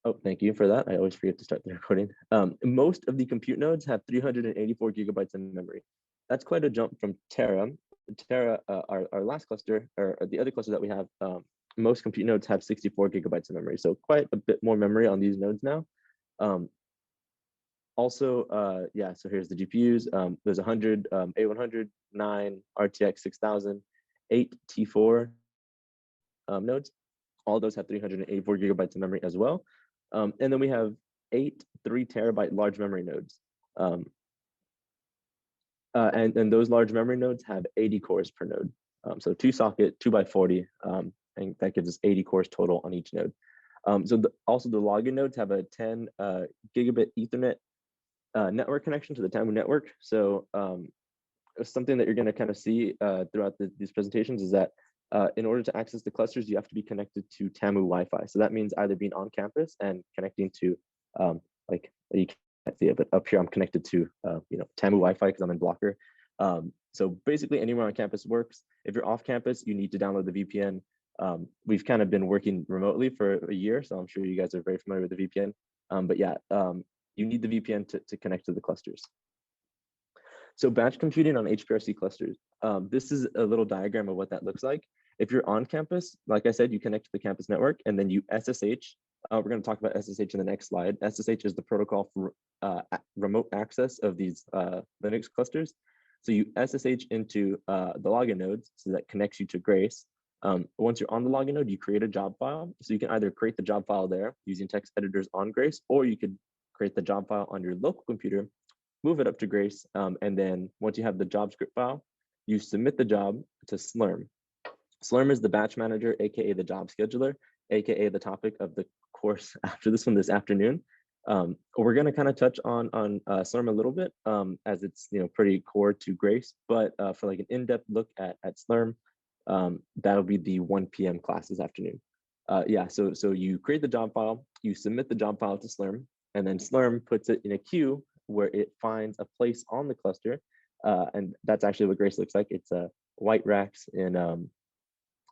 Oh, thank you for that. I always forget to start the recording. Most of the compute nodes have 384 gigabytes of memory. That's quite a jump from Terra. Terra, our last cluster, or the other cluster that we have, most compute nodes have 64 gigabytes of memory. So quite a bit more memory on these nodes now. Yeah, so here's the GPUs. There's 100 A100, 9 RTX 6000, 8 T4 nodes. All those have 384 gigabytes of memory as well. And then we have 8 3-terabyte large memory nodes. And those large memory nodes have 80 cores per node. So 2-socket, 2x40, and that gives us 80 cores total on each node. Also the login nodes have a 10 gigabit Ethernet network connection to the TAMU network. So something that you're going to kind of see throughout these presentations is that in order to access the clusters, you have to be connected to TAMU Wi-Fi. So that means either being on campus and connecting to, like, you can't see it, but up here I'm connected to, TAMU Wi-Fi because I'm in Blocker. So basically anywhere on campus works. If you're off campus, you need to download the VPN. We've kind of been working remotely for a year, so I'm sure you guys are very familiar with the VPN. But yeah, you need the VPN to connect to the clusters. So batch computing on HPRC clusters. This is a little diagram of what that looks like. If you're on campus, like I said, you connect to the campus network and then you SSH. We're going to talk about SSH in the next slide. SSH is the protocol for remote access of these Linux clusters. So you SSH into the login nodes, so that connects you to Grace. Once you're on the login node, you create a job file. So you can either create the job file there using text editors on Grace, or you could create the job file on your local computer, move it up to Grace, and then once you have the job script file, you submit the job to SLURM. SLURM is the batch manager, aka the job scheduler, aka the topic of the course after this one this afternoon. We're going to kind of touch on SLURM a little bit, as it's pretty core to Grace, but for like an in-depth look at SLURM, that'll be the 1 p.m. class this afternoon. Yeah, so you create the job file, you submit the job file to SLURM, and then SLURM puts it in a queue where it finds a place on the cluster. And that's actually what Grace looks like. It's white racks in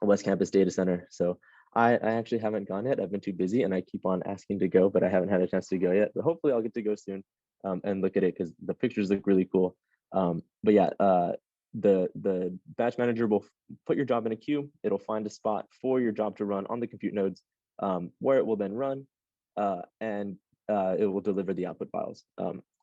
West Campus Data Center. So I actually haven't gone yet. I've been too busy and I keep on asking to go, but I haven't had a chance to go yet. But hopefully I'll get to go soon and look at it because the pictures look really cool. But yeah, the batch manager will put your job in a queue. It'll find a spot for your job to run on the compute nodes, where it will then run, and it will deliver the output files.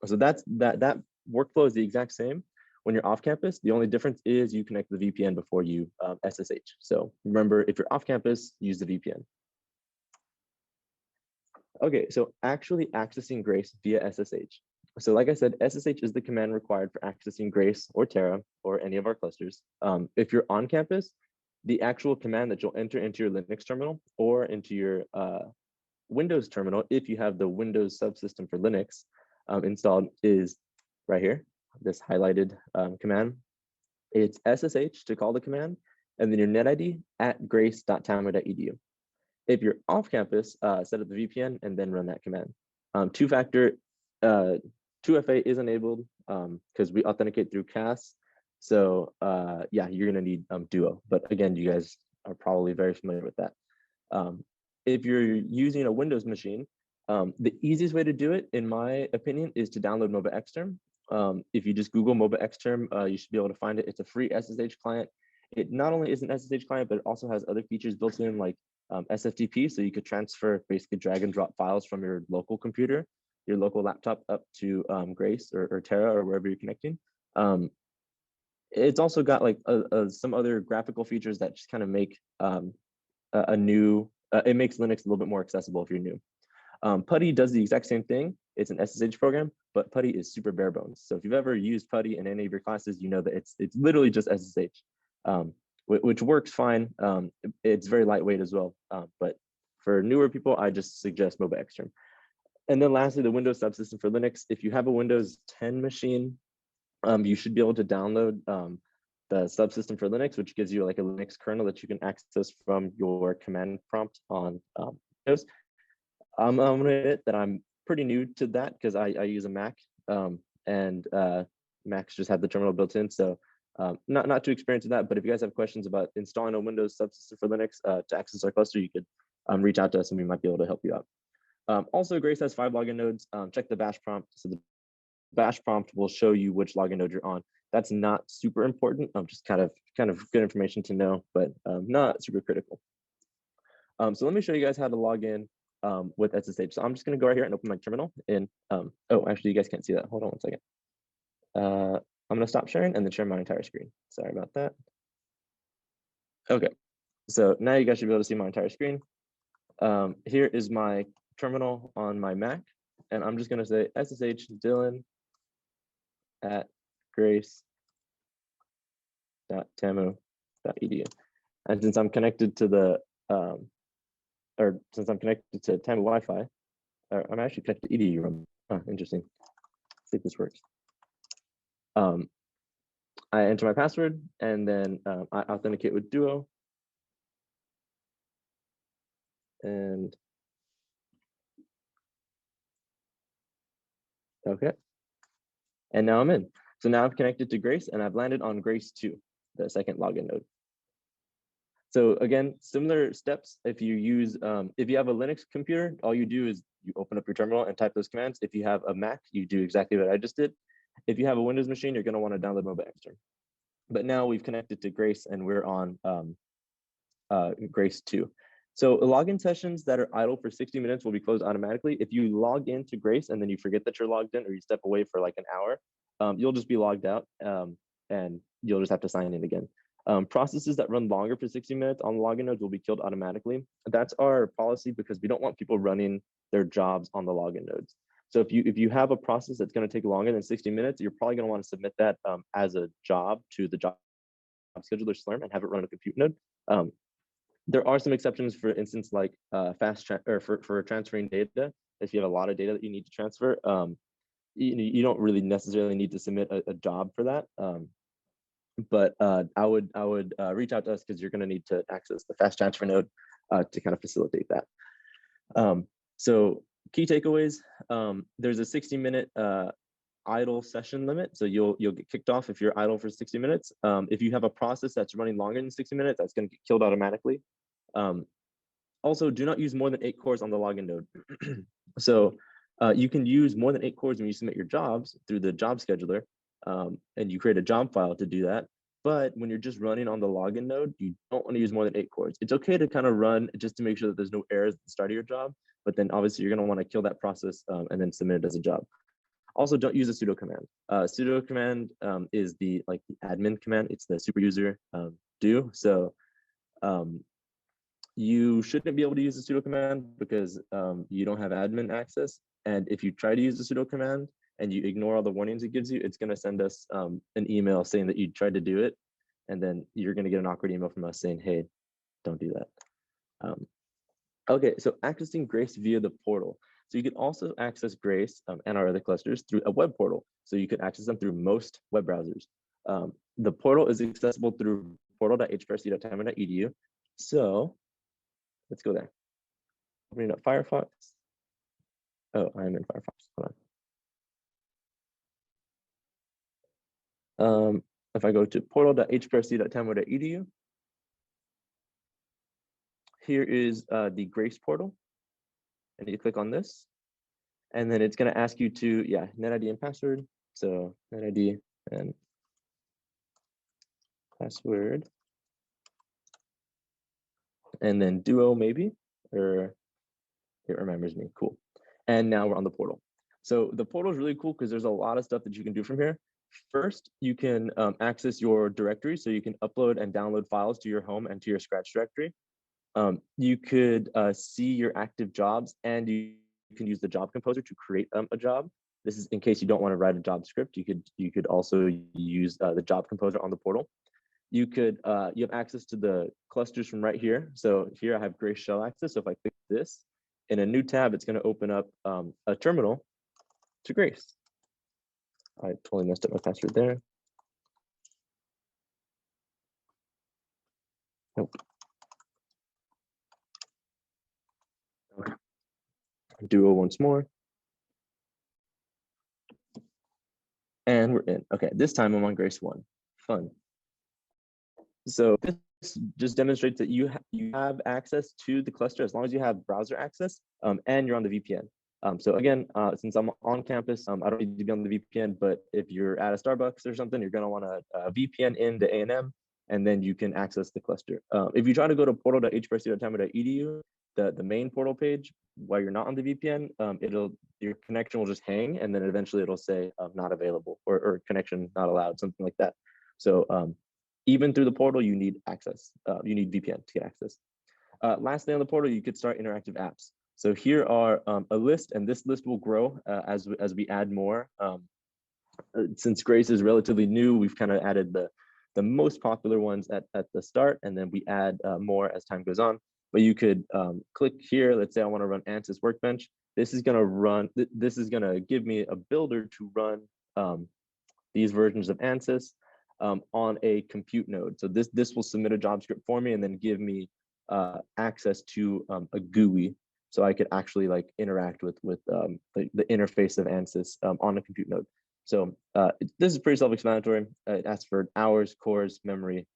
So that workflow is the exact same when you're off campus. The only difference is you connect the VPN before you SSH. So remember, if you're off campus, use the VPN. Okay, so actually accessing Grace via SSH. So like I said, SSH is the command required for accessing Grace or Terra or any of our clusters. If you're on campus, the actual command that you'll enter into your Linux terminal or into your Windows terminal, if you have the Windows subsystem for Linux installed, is right here, this highlighted command. It's SSH to call the command, and then your net ID at grace.tamu.edu. If you're off campus, set up the VPN and then run that command. Two-factor 2FA is enabled because we authenticate through CAS. So yeah, you're gonna need Duo. But again, you guys are probably very familiar with that. If you're using a Windows machine, the easiest way to do it, in my opinion, is to download MOBA Xterm. If you just Google MOBA Xterm, you should be able to find it. It's a free SSH client. It not only is an SSH client, but it also has other features built in, like SFTP, so you could transfer, basically drag and drop files from your local computer, your local laptop, up to Grace or Terra or wherever you're connecting. It's also got like some other graphical features that just kind of make it makes Linux a little bit more accessible if you're new. PuTTY does the exact same thing. It's an SSH program, but PuTTY is super bare bones. So if you've ever used PuTTY in any of your classes, you know that it's literally just SSH, which works fine. It's very lightweight as well. But for newer people, I just suggest MOBA Xterm. And then lastly, the Windows subsystem for Linux. If you have a Windows 10 machine, you should be able to download the subsystem for Linux, which gives you like a Linux kernel that you can access from your command prompt on Windows. I'm going to admit that I'm pretty new to that because I use a Mac, and Macs just have the terminal built in. So not too experienced with that, but if you guys have questions about installing a Windows subsystem for Linux to access our cluster, you could reach out to us and we might be able to help you out. Also, Grace has 5 login nodes. Check the bash prompt. So the bash prompt will show you which login node you're on. That's not super important. Just kind of good information to know, but not super critical. So let me show you guys how to log in with SSH. So I'm just going to go right here and open my terminal. And oh, actually, you guys can't see that. Hold on one second. I'm going to stop sharing and then share my entire screen. Sorry about that. Okay, so now you guys should be able to see my entire screen. Here is my terminal on my Mac, and I'm just going to say SSH Dylan at grace.tamu.edu. And since I'm connected to the since I'm connected to TAMU Wi-Fi, I'm actually connected to EDU room. Oh, interesting. Let's see if this works. I enter my password and then I authenticate with Duo. And okay. And now I'm in. So now I've connected to Grace and I've landed on Grace 2, the second login node. So again, similar steps. If you use, if you have a Linux computer, all you do is you open up your terminal and type those commands. If you have a Mac, you do exactly what I just did. If you have a Windows machine, you're going to want to download Mobile Extern. But now we've connected to Grace and we're on Grace 2. So login sessions that are idle for 60 minutes will be closed automatically. If you log into Grace and then you forget that you're logged in or you step away for like an hour, you'll just be logged out and you'll just have to sign in again. Processes that run longer for 60 minutes on login nodes will be killed automatically. That's our policy because we don't want people running their jobs on the login nodes. So if you have a process that's going to take longer than 60 minutes, you're probably going to want to submit that as a job to the job scheduler SLURM and have it run on a compute node. There are some exceptions, for instance, like for transferring data. If you have a lot of data that you need to transfer, you don't really necessarily need to submit a job for that. But I would reach out to us because you're going to need to access the fast transfer node to kind of facilitate that. So key takeaways: there's a 60-minute idle session limit, so you'll get kicked off if you're idle for 60 minutes. If you have a process that's running longer than 60 minutes, that's going to get killed automatically. Also, do not use more than 8 cores on the login node. So you can use more than 8 cores when you submit your jobs through the job scheduler, and you create a job file to do that. But when you're just running on the login node, you don't want to use more than 8 cores. It's okay to kind of run just to make sure that there's no errors at the start of your job, but then obviously you're going to want to kill that process and then submit it as a job. Also, don't use a sudo command. Sudo command is the admin command. It's the super user do. So you shouldn't be able to use the sudo command because you don't have admin access. And if you try to use the sudo command and you ignore all the warnings it gives you, it's going to send us an email saying that you tried to do it. And then you're going to get an awkward email from us saying, hey, don't do that. Okay, so accessing Grace via the portal. So you can also access Grace and our other clusters through a web portal. So you can access them through most web browsers. The portal is accessible through portal.hprc.tamu.edu. So let's go there. Opening up Firefox. Oh, I'm in Firefox. Hold on. If I go to portal.hprc.tamu.edu, here is the Grace portal. And you click on this. And then it's going to ask you to, NetID and password. So NetID and password. And then Duo maybe, or it remembers me. Cool. And now we're on the portal. So the portal is really cool because there's a lot of stuff that you can do from here. First, you can access your directory. So you can upload and download files to your home and to your Scratch directory. You could see your active jobs, and you can use the job composer to create a job. This is in case you don't want to write a job script. You could also use the job composer on the portal. You have access to the clusters from right here. So here I have Grace shell access. So if I click this in a new tab, it's going to open up a terminal to Grace. I totally messed up my password there. Nope. Okay. Duo once more. And we're in. Okay, this time I'm on Grace 1. Fun. So this just demonstrates that you have access to the cluster as long as you have browser access and you're on the VPN. So again, since I'm on campus, I don't need to be on the VPN, but if you're at a Starbucks or something, you're gonna wanna VPN into A&M, and then you can access the cluster. If you try to go to portal.hprc.tama.edu, the main portal page, while you're not on the VPN, your connection will just hang, and then eventually it'll say not available or connection not allowed, something like that. So even through the portal, you need access. You need VPN to get access. Lastly, on the portal, you could start interactive apps. So here are a list, and this list will grow as we add more. Since Grace is relatively new, we've kind of added the most popular ones at the start, and then we add more as time goes on. But you could click here. Let's say I want to run ANSYS Workbench. This is going to run. This is going to give me a builder to run these versions of ANSYS on a compute node. So this will submit a job script for me and then give me access to a GUI, so I could actually like interact with the interface of ANSYS on a compute node. So this is pretty self-explanatory. It asks for hours, cores, memory,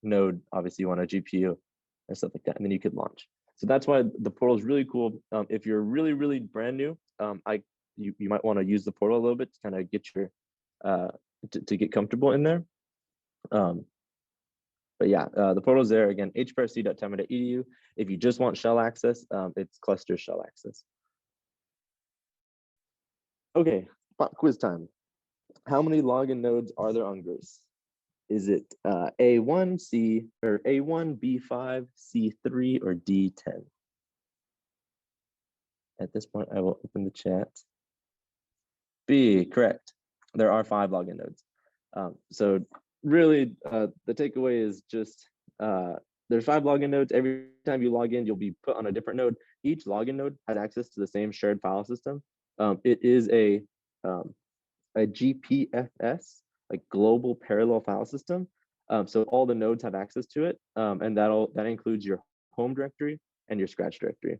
node. Obviously, you want a GPU and stuff like that, and then you could launch. So that's why the portal is really cool. If you're really brand new, you might want to use the portal a little bit to kind of get your to get comfortable in there. But yeah, the portal is there again, hprc.tama.edu. If you just want shell access, it's cluster shell access. Okay, quiz time. How many login nodes are there on Grace? Is it A1, C, or A1, B5, C3, or D10? At this point, I will open the chat. B, correct. There are 5 login nodes. So really, the takeaway is just there's 5 login nodes. Every time you log in, you'll be put on a different node. Each login node has access to the same shared file system. It is a GPFS, like global parallel file system. So all the nodes have access to it, and that includes your home directory and your scratch directory.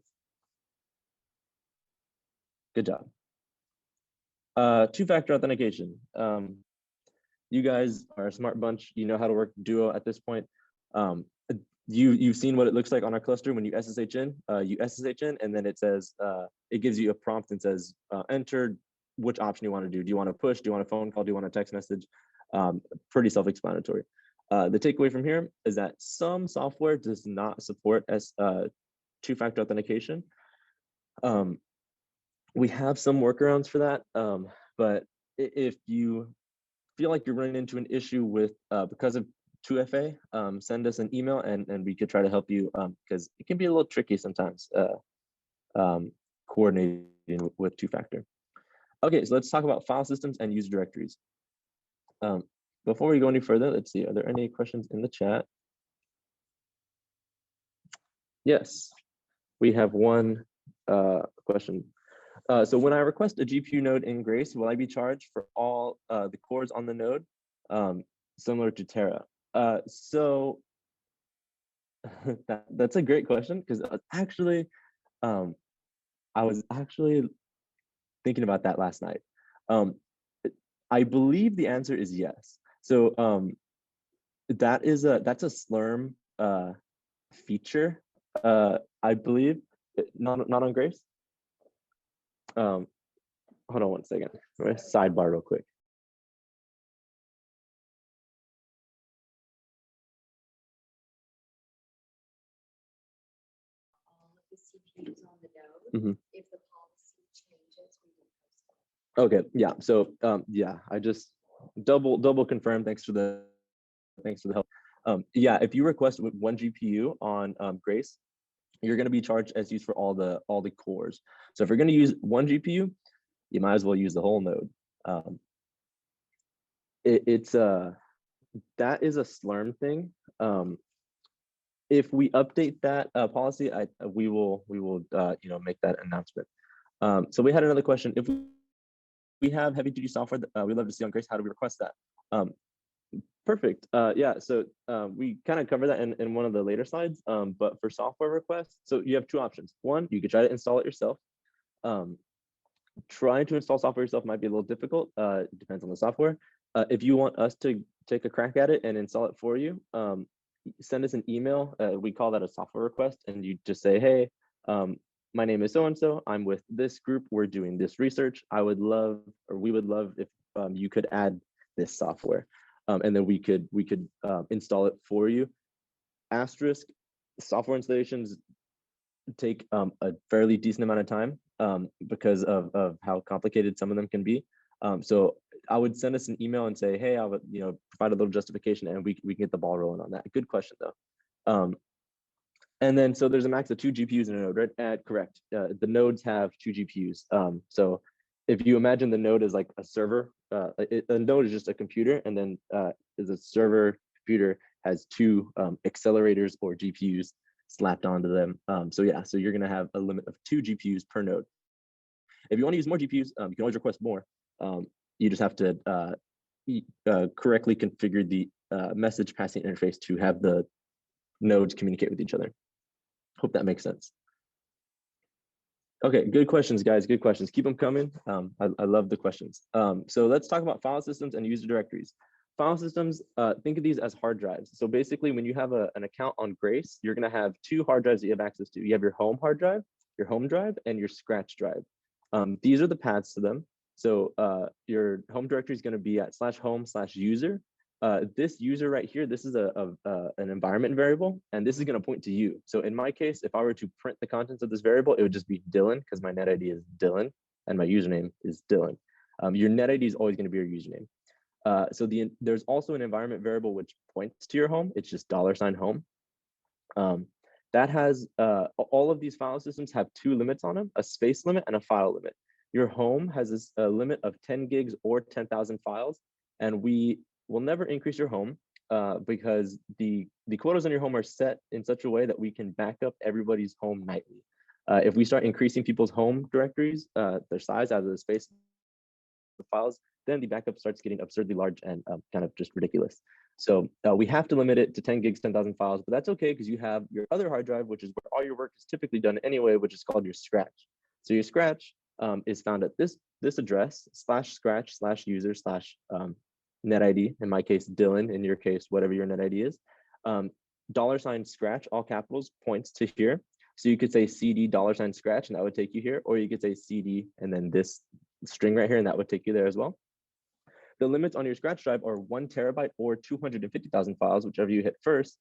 Good job. 2-factor authentication. You guys are a smart bunch. You know how to work Duo at this point. You've seen what it looks like on our cluster when you SSH in. You SSH in, and then it says it gives you a prompt and says enter which option you want to do. Do you want to push? Do you want a phone call? Do you want a text message? Pretty self-explanatory. The takeaway from here is that some software does not support 2-factor authentication. We have some workarounds for that, but if you feel like you're running into an issue with because of 2FA, send us an email and we could try to help you, because it can be a little tricky sometimes coordinating with 2-factor. Okay, so let's talk about file systems and user directories. Before we go any further, let's see, are there any questions in the chat? Yes, we have one question. So when I request a GPU node in Grace, will I be charged for all the cores on the node, similar to Terra? So that's a great question, because actually, I was actually thinking about that last night. I believe the answer is yes. So that's a SLURM feature, I believe, not on Grace. Hold on one second. I'm gonna sidebar real quick. All of the CPUs on the node. If the policy changes, we will post it. Okay, yeah. So yeah, I just double confirm. Thanks for the help. Yeah, if you request 1 GPU on Grace, you're going to be charged as used for all the cores. So if you're going to use 1 GPU, you might as well use the whole node. That is a SLURM thing. If we update that policy, we will make that announcement. So we had another question. If we have heavy duty software that we love to see on Grace, how do we request that? Perfect. Yeah, so we kind of covered that in one of the later slides, but for software requests, so you have 2 options. One, you could try to install it yourself. Trying to install software yourself might be a little difficult. It depends on the software. If you want us to take a crack at it and install it for you, send us an email. We call that a software request, and you just say, hey, my name is so-and-so, I'm with this group, we're doing this research. I would love, or we would love if you could add this software. And then we could install it for you. Asterisk, software installations take a fairly decent amount of time because of how complicated some of them can be. So I would send us an email and say, hey, I would, provide a little justification, and we can get the ball rolling on that. Good question though. And then, so there's a max of 2 GPUs in a node, right? Correct. The nodes have 2 GPUs. So if you imagine the node as like a server, a node is just a computer, and then is a server computer has 2 accelerators or GPUs slapped onto them. So yeah, so you're gonna have a limit of 2 GPUs per node. If you want to use more GPUs, you can always request more. You just have to correctly configure the message passing interface to have the nodes communicate with each other. Hope that makes sense. Okay, good questions, guys. Good questions. Keep them coming. I love the questions. So let's talk about file systems and user directories. File systems, think of these as hard drives. So basically, when you have an account on Grace, you're going to have 2 hard drives that you have access to. You have your home hard drive, your home drive, and your scratch drive. These are the paths to them. So your home directory is going to be at /home/user. This user right here, this is an environment variable, and this is going to point to you. So in my case, if I were to print the contents of this variable, it would just be Dylan, because my net ID is Dylan and my username is Dylan. Your net ID is always going to be your username. So there's also an environment variable which points to your home. It's just $home. That has all of these file systems have 2 limits on them: a space limit and a file limit. Your home has a limit of 10 gigs or 10,000 files, and we will never increase your home because the quotas on your home are set in such a way that we can back up everybody's home nightly. If we start increasing people's home directories, their size out of the space of files, then the backup starts getting absurdly large and kind of just ridiculous. So we have to limit it to 10 gigs, 10,000 files, but that's okay because you have your other hard drive, which is where all your work is typically done anyway, which is called your scratch. So your scratch is found at this address, /scratch/user/ net ID, in my case, Dylan, in your case, whatever your net ID is. $scratch, all capitals, points to here. So you could say CD $scratch, and that would take you here, or you could say CD and then this string right here, and that would take you there as well. The limits on your scratch drive are 1 terabyte or 250,000 files, whichever you hit first.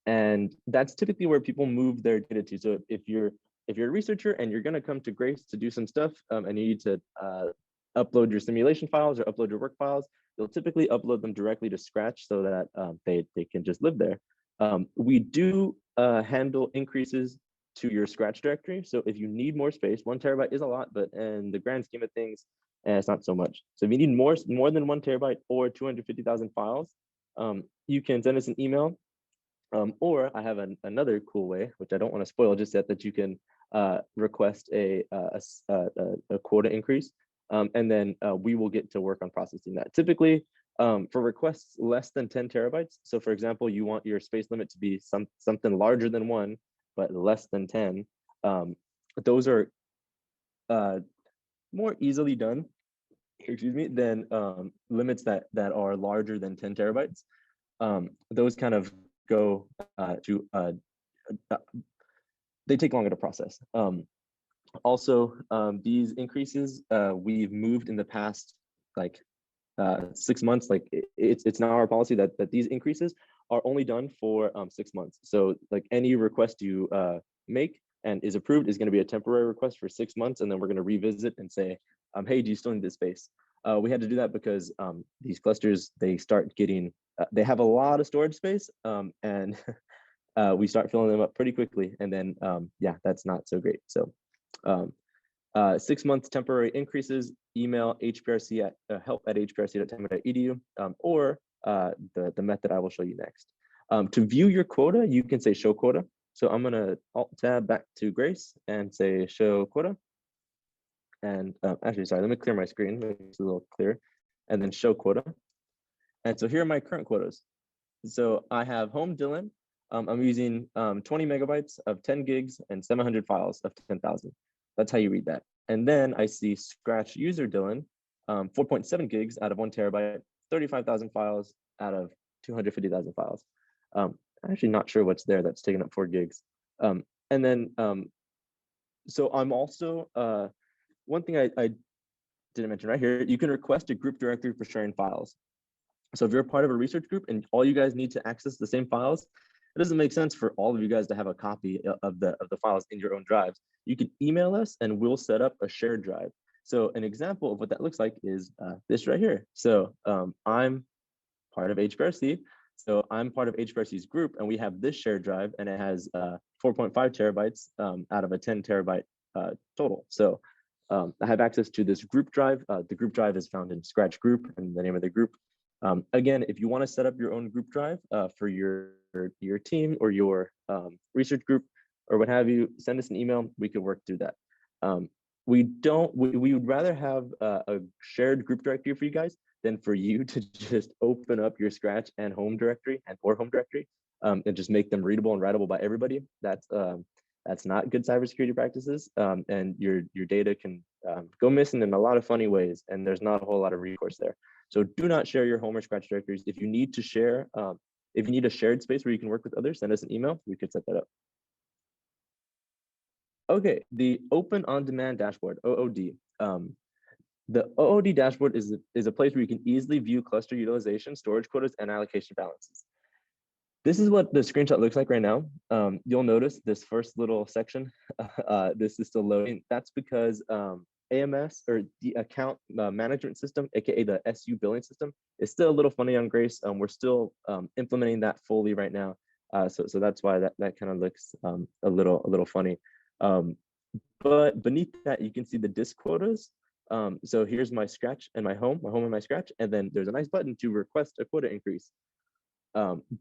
And that's typically where people move their data to. So if you're a researcher and you're going to come to Grace to do some stuff, and you need to upload your simulation files or upload your work files, you'll typically upload them directly to Scratch so that they can just live there. We do handle increases to your Scratch directory. So if you need more space, 1 terabyte is a lot, but in the grand scheme of things, it's not so much. So if you need more than 1 terabyte or 250,000 files, you can send us an email. Or I have another cool way, which I don't want to spoil just yet, that you can request a quota increase. And then we will get to work on processing that. Typically, for requests less than 10 terabytes, so for example, you want your space limit to be something larger than 1, but less than 10, those are more easily done, excuse me, than limits that are larger than 10 terabytes. Those kind of go they take longer to process. Also, these increases, we've moved in the past, like 6 months. Like it's now our policy that these increases are only done for 6 months. So like any request you make and is approved is going to be a temporary request for 6 months, and then we're going to revisit and say, hey, do you still need this space? We had to do that because these clusters, they start getting, they have a lot of storage space, and we start filling them up pretty quickly, and then yeah, that's not so great. So 6 months temporary increases, email HPRC at help@hprc.tampa.edu, or the method I will show you next. To view your quota, you can say show quota. So I'm gonna Alt-tab back to Grace and say show quota. And actually, sorry, let me clear my screen, make it a little clearer, and then show quota. And so here are my current quotas. So I have home Dylan. I'm using 20 megabytes of 10 gigs and 700 files of 10,000. That's how you read that. And then I see Scratch user Dylan, 4.7 gigs out of 1 terabyte, 35,000 files out of 250,000 files. I'm actually not sure what's there that's taking up 4 gigs. And then, so I'm also, one thing I didn't mention right here, you can request a group directory for sharing files. So if you're a part of a research group and all you guys need to access the same files, it doesn't make sense for all of you guys to have a copy of the files in your own drives. You can email us and we'll set up a shared drive. So an example of what that looks like is this right here. So I'm part of HPRC. So I'm part of HPRC's group, and we have this shared drive, and it has 4.5 terabytes out of a 10 terabyte total. So I have access to this group drive. The group drive is found in Scratch Group, and the name of the group. Again, if you want to set up your own group drive for your team or your research group or what have you, send us an email. We could work through that. We would rather have a shared group directory for you guys than for you to just open up your Scratch and home directory or home directory and just make them readable and writable by everybody. That's not good cybersecurity practices, and your data can go missing in a lot of funny ways, and there's not a whole lot of recourse there. So do not share your home or Scratch directories. If you need to share, if you need a shared space where you can work with others, send us an email. We could set that up. Okay, the Open On-Demand Dashboard, OOD. The OOD dashboard is a place where you can easily view cluster utilization, storage quotas, and allocation balances. This is what the screenshot looks like right now. You'll notice this first little section, this is still loading. That's because AMS, or the account management system, aka the SU billing system, is still a little funny on Grace. We're still implementing that fully right now. So that's why that kind of looks a little funny. But beneath that, you can see the disk quotas. So here's my Scratch and my home and my Scratch, and then there's a nice button to request a quota increase.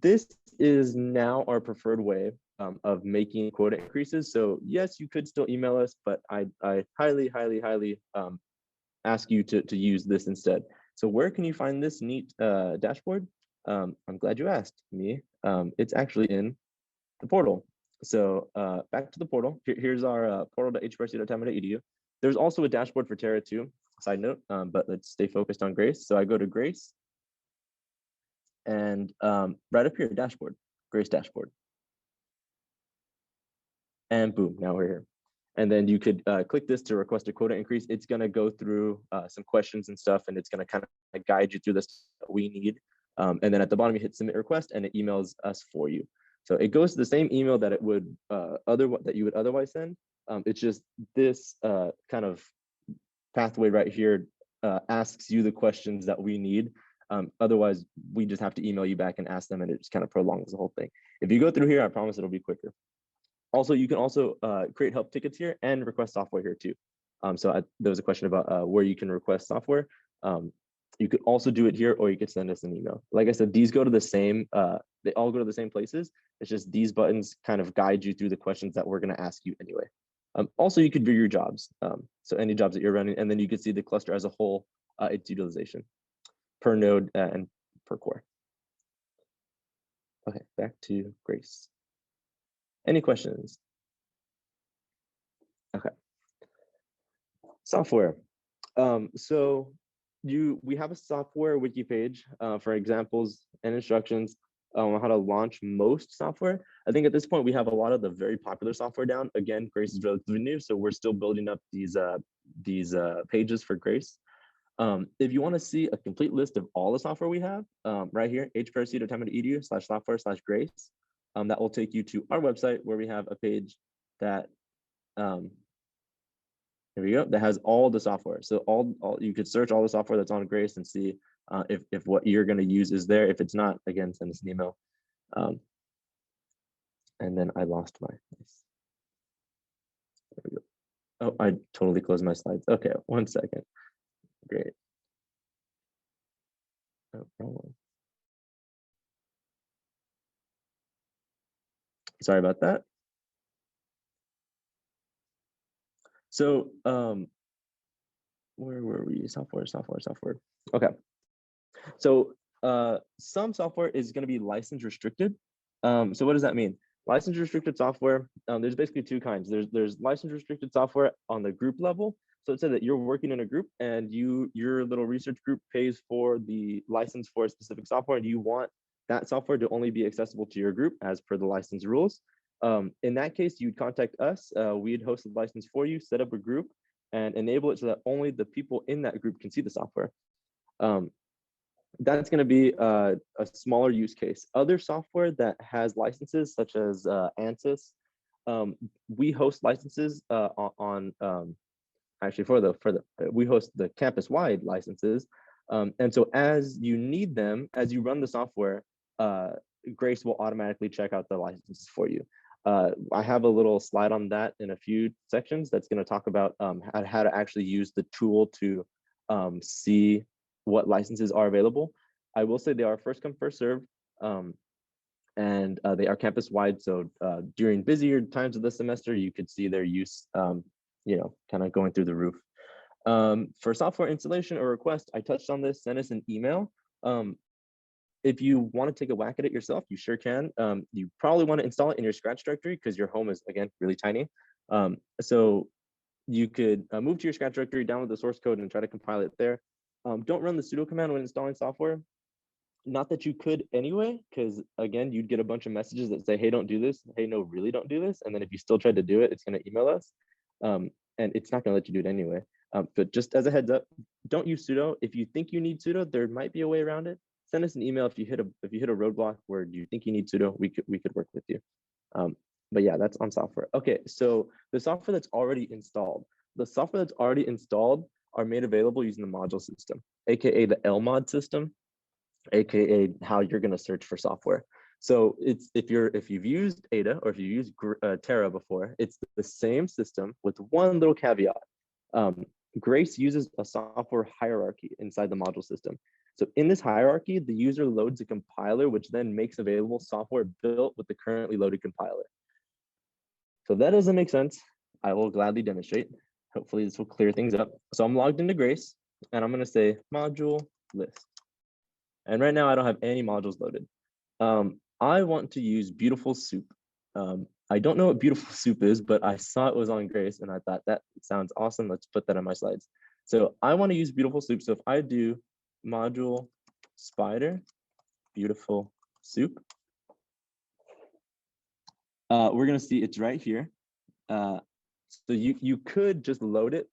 This is now our preferred way of making quota increases. So yes, you could still email us, but I highly ask you to use this instead. So where can you find this neat dashboard? I'm glad you asked me. It's actually in the portal. So back to the portal. Here's our portal.hprc.tampa.edu. There's also a dashboard for Terra too, side note, but let's stay focused on Grace. So I go to Grace, and right up here, dashboard, Grace dashboard. And boom, now we're here. And then you could click this to request a quota increase. It's gonna go through some questions and stuff, and it's gonna kind of guide you through this that we need. And then at the bottom, you hit submit request, and it emails us for you. So it goes to the same email that it would that you would otherwise send. It's just this kind of pathway right here asks you the questions that we need. Otherwise, we just have to email you back and ask them, and it just kind of prolongs the whole thing. If you go through here, I promise it'll be quicker. Also, you can also create help tickets here and request software here too. So there was a question about where you can request software. You could also do it here, or you could send us an email. Like I said, these go to the same, they all go to the same places. It's just these buttons kind of guide you through the questions that we're gonna ask you anyway. Also, you could view your jobs. So any jobs that you're running, and then you can see the cluster as a whole, its utilization per node and per core. Okay, back to Grace. Any questions? Okay. Software. So we have a software wiki page for examples and instructions on how to launch most software. I think at this point we have a lot of the very popular software down. Again, Grace is relatively new, so we're still building up these pages for Grace. If you want to see a complete list of all the software we have, right here, hprc.tampa.edu/software/Grace, that will take you to our website where we have a page that here we go, that has all the software. So all you could search all the software that's on Grace and see if what you're going to use is there. If it's not, again, send us an email. And then I lost my place. There we go. Oh, I totally closed my slides. Okay, 1 second. Great. Oh, wrong one. Sorry about that. So where were we? Software. Okay. So some software is going to be license restricted. So what does that mean? License restricted software, there's basically two kinds. There's license restricted software on the group level. So let's say that you're working in a group and your little research group pays for the license for a specific software, and you want that software to only be accessible to your group as per the license rules. In that case, you'd contact us. We'd host the license for you, set up a group, and enable it so that only the people in that group can see the software. That's going to be a smaller use case. Other software that has licenses, such as ANSYS, we host licenses on actually we host the campus-wide licenses, and so as you need them, as you run the software, Grace will automatically check out the licenses for you. I have a little slide on that in a few sections that's going to talk about how to actually use the tool to see what licenses are available. I will say they are first come, first served, and they are campus-wide. So during busier times of the semester, you could see their use, you know, kind of going through the roof. For software installation or request, I touched on this. Send us an email. If you want to take a whack at it yourself, you sure can. You probably want to install it in your Scratch directory because your home is, again, really tiny. So you could move to your Scratch directory, download the source code, and try to compile it there. Don't run the sudo command when installing software. Not that you could anyway, because again, you'd get a bunch of messages that say, hey, don't do this. Hey, no, really don't do this. And then if you still tried to do it, it's going to email us. And it's not going to let you do it anyway. But just as a heads up, don't use sudo. If you think you need sudo, there might be a way around it. Send us an email if you hit a roadblock where you think you need sudo. We could work with you. But yeah, that's on software. Okay, so the software that's already installed. The software that's already installed are made available using the module system, aka the LMOD system, aka how you're going to search for software. So it's if you've used Ada or if you used Terra before, it's the same system with one little caveat. Grace uses a software hierarchy inside the module system. So in this hierarchy, the user loads a compiler, which then makes available software built with the currently loaded compiler. So if that doesn't make sense, I will gladly demonstrate. Hopefully this will clear things up. So I'm logged into Grace, and I'm going to say module list. And right now I don't have any modules loaded. I want to use Beautiful Soup. I don't know what Beautiful Soup is, but I saw it was on Grace, and I thought that sounds awesome. Let's put that on my slides. So I want to use Beautiful Soup. So if I do module spider Beautiful Soup, we're going to see it's right here. So you could just load it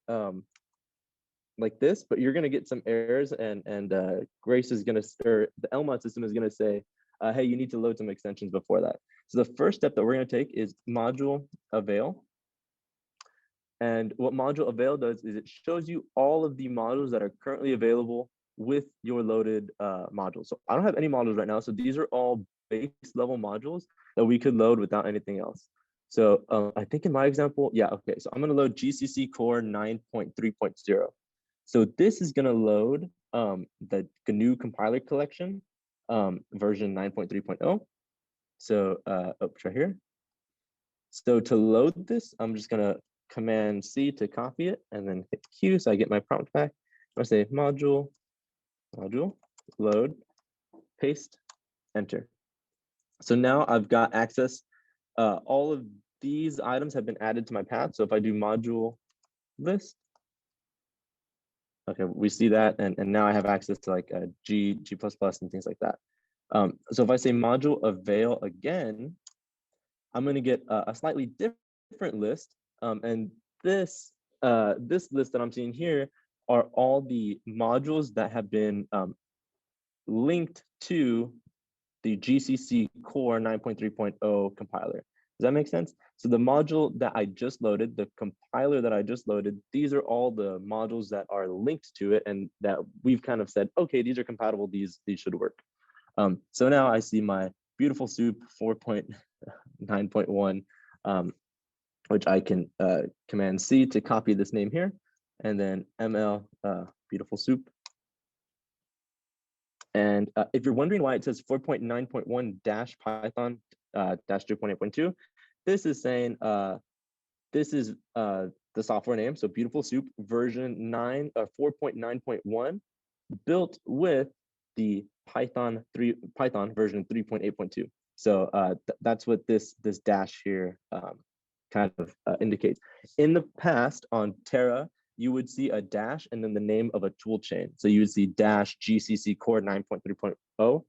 like this, but you're going to get some errors, and Grace is going to, or the LMOD system is going to say, hey, you need to load some extensions before that. So the first step that we're going to take is module avail. And what module avail does is it shows you all of the modules that are currently available with your loaded modules. So I don't have any modules right now. So these are all base level modules that we could load without anything else. So I think in my example, yeah, okay. So I'm going to load GCC core 9.3.0. So this is going to load the GNU compiler collection, version 9.3.0. So oops, right here. So to load this, I'm just going to Command C to copy it and then hit Q so I get my prompt back. I'm going to say module, load, paste, enter. So now I've got access. All of these items have been added to my path. So if I do module list, okay, we see that, and now I have access to like G++, and things like that. So if I say module avail again, I'm going to get a slightly different list. And this list that I'm seeing here are all the modules that have been linked to the GCC core 9.3.0 compiler. Does that make sense? So the module that I just loaded, the compiler that I just loaded, these are all the modules that are linked to it and that we've kind of said, okay, these are compatible, these should work. So now I see my Beautiful Soup 4.9.1, which I can Command C to copy this name here, and then ML Beautiful Soup. And if you're wondering why it says 4.9.1 dash Python dash 2.8.2, this is saying this is the software name. So Beautiful Soup version 4.9.1 built with the Python version 3.8.2. So that's what this dash here kind of indicates. In the past on Terra, you would see a dash and then the name of a tool chain. So you would see dash GCC core 9.3.0.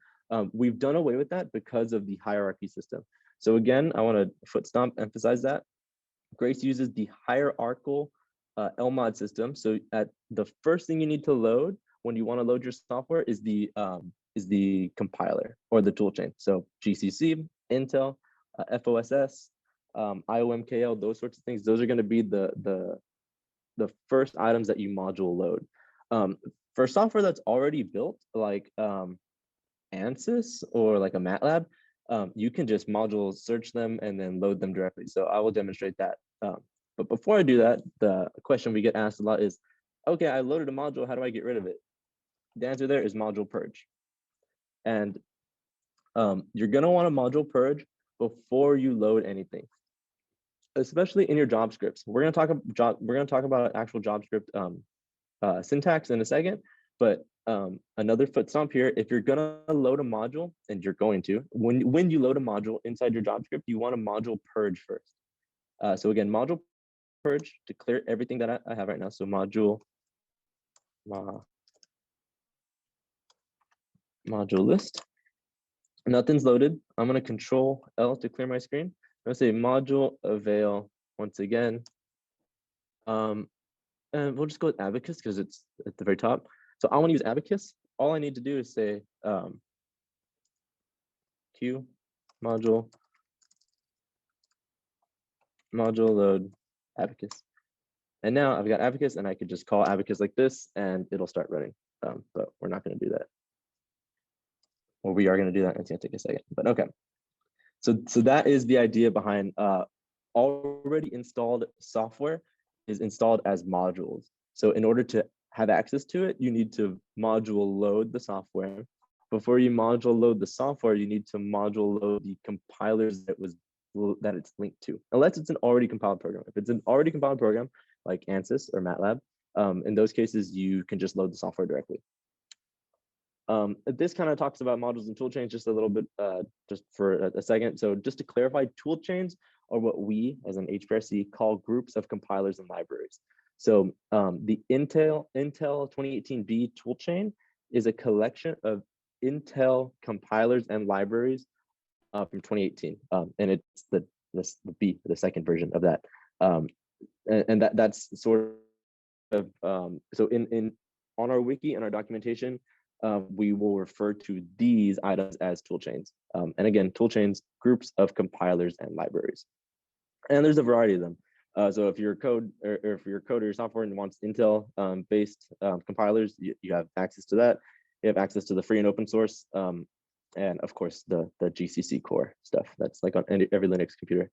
We've done away with that because of the hierarchy system. So again, I want to foot stomp emphasize that. Grace uses the hierarchical LMOD system. So at the first thing you need to load when you want to load your software is the compiler or the toolchain. So GCC, Intel, FOSS, IOMKL, those sorts of things. Those are going to be the first items that you module load. For software that's already built, like ANSYS or like a MATLAB, you can just module search them and then load them directly. So I will demonstrate that. But before I do that, the question we get asked a lot is, okay, I loaded a module, how do I get rid of it? The answer there is module purge. And you're gonna want to module purge before you load anything, especially in your job scripts. We're gonna talk about actual job script syntax in a second, but another foot stomp here, if you're gonna load a module, and you're going to, when you load a module inside your job script, you want to module purge first. So again, module purge to clear everything that I have right now. So module list. Nothing's loaded. I'm gonna Control L to clear my screen. I'm gonna say module avail once again. And we'll just go with Abacus because it's at the very top. So I want to use Abacus. All I need to do is say Q module load Abacus. And now I've got Abacus, and I could just call Abacus like this, and it'll start running. But we're not going to do that. Or we are going to do that. It's going to take a second. But okay. So that is the idea behind already installed software is installed as modules. So in order to have access to it, you need to module load the software. Before you module load the software, you need to module load the compilers that it's linked to, unless it's an already compiled program. If it's an already compiled program like ANSYS or MATLAB, in those cases, you can just load the software directly. This kind of talks about modules and toolchains just a little bit, just for a second. So just to clarify, toolchains are what we, as an HPRC, call groups of compilers and libraries. So the Intel 2018B toolchain is a collection of Intel compilers and libraries from 2018, and it's the second version of that, and that's sort of so on our wiki and our documentation, we will refer to these items as toolchains, and again, toolchains, groups of compilers and libraries, and there's a variety of them. So if you're code or if you're code or your software and wants Intel based compilers, you have access to that. You have access to the free and open source, and of course the GCC core stuff that's like on every Linux computer.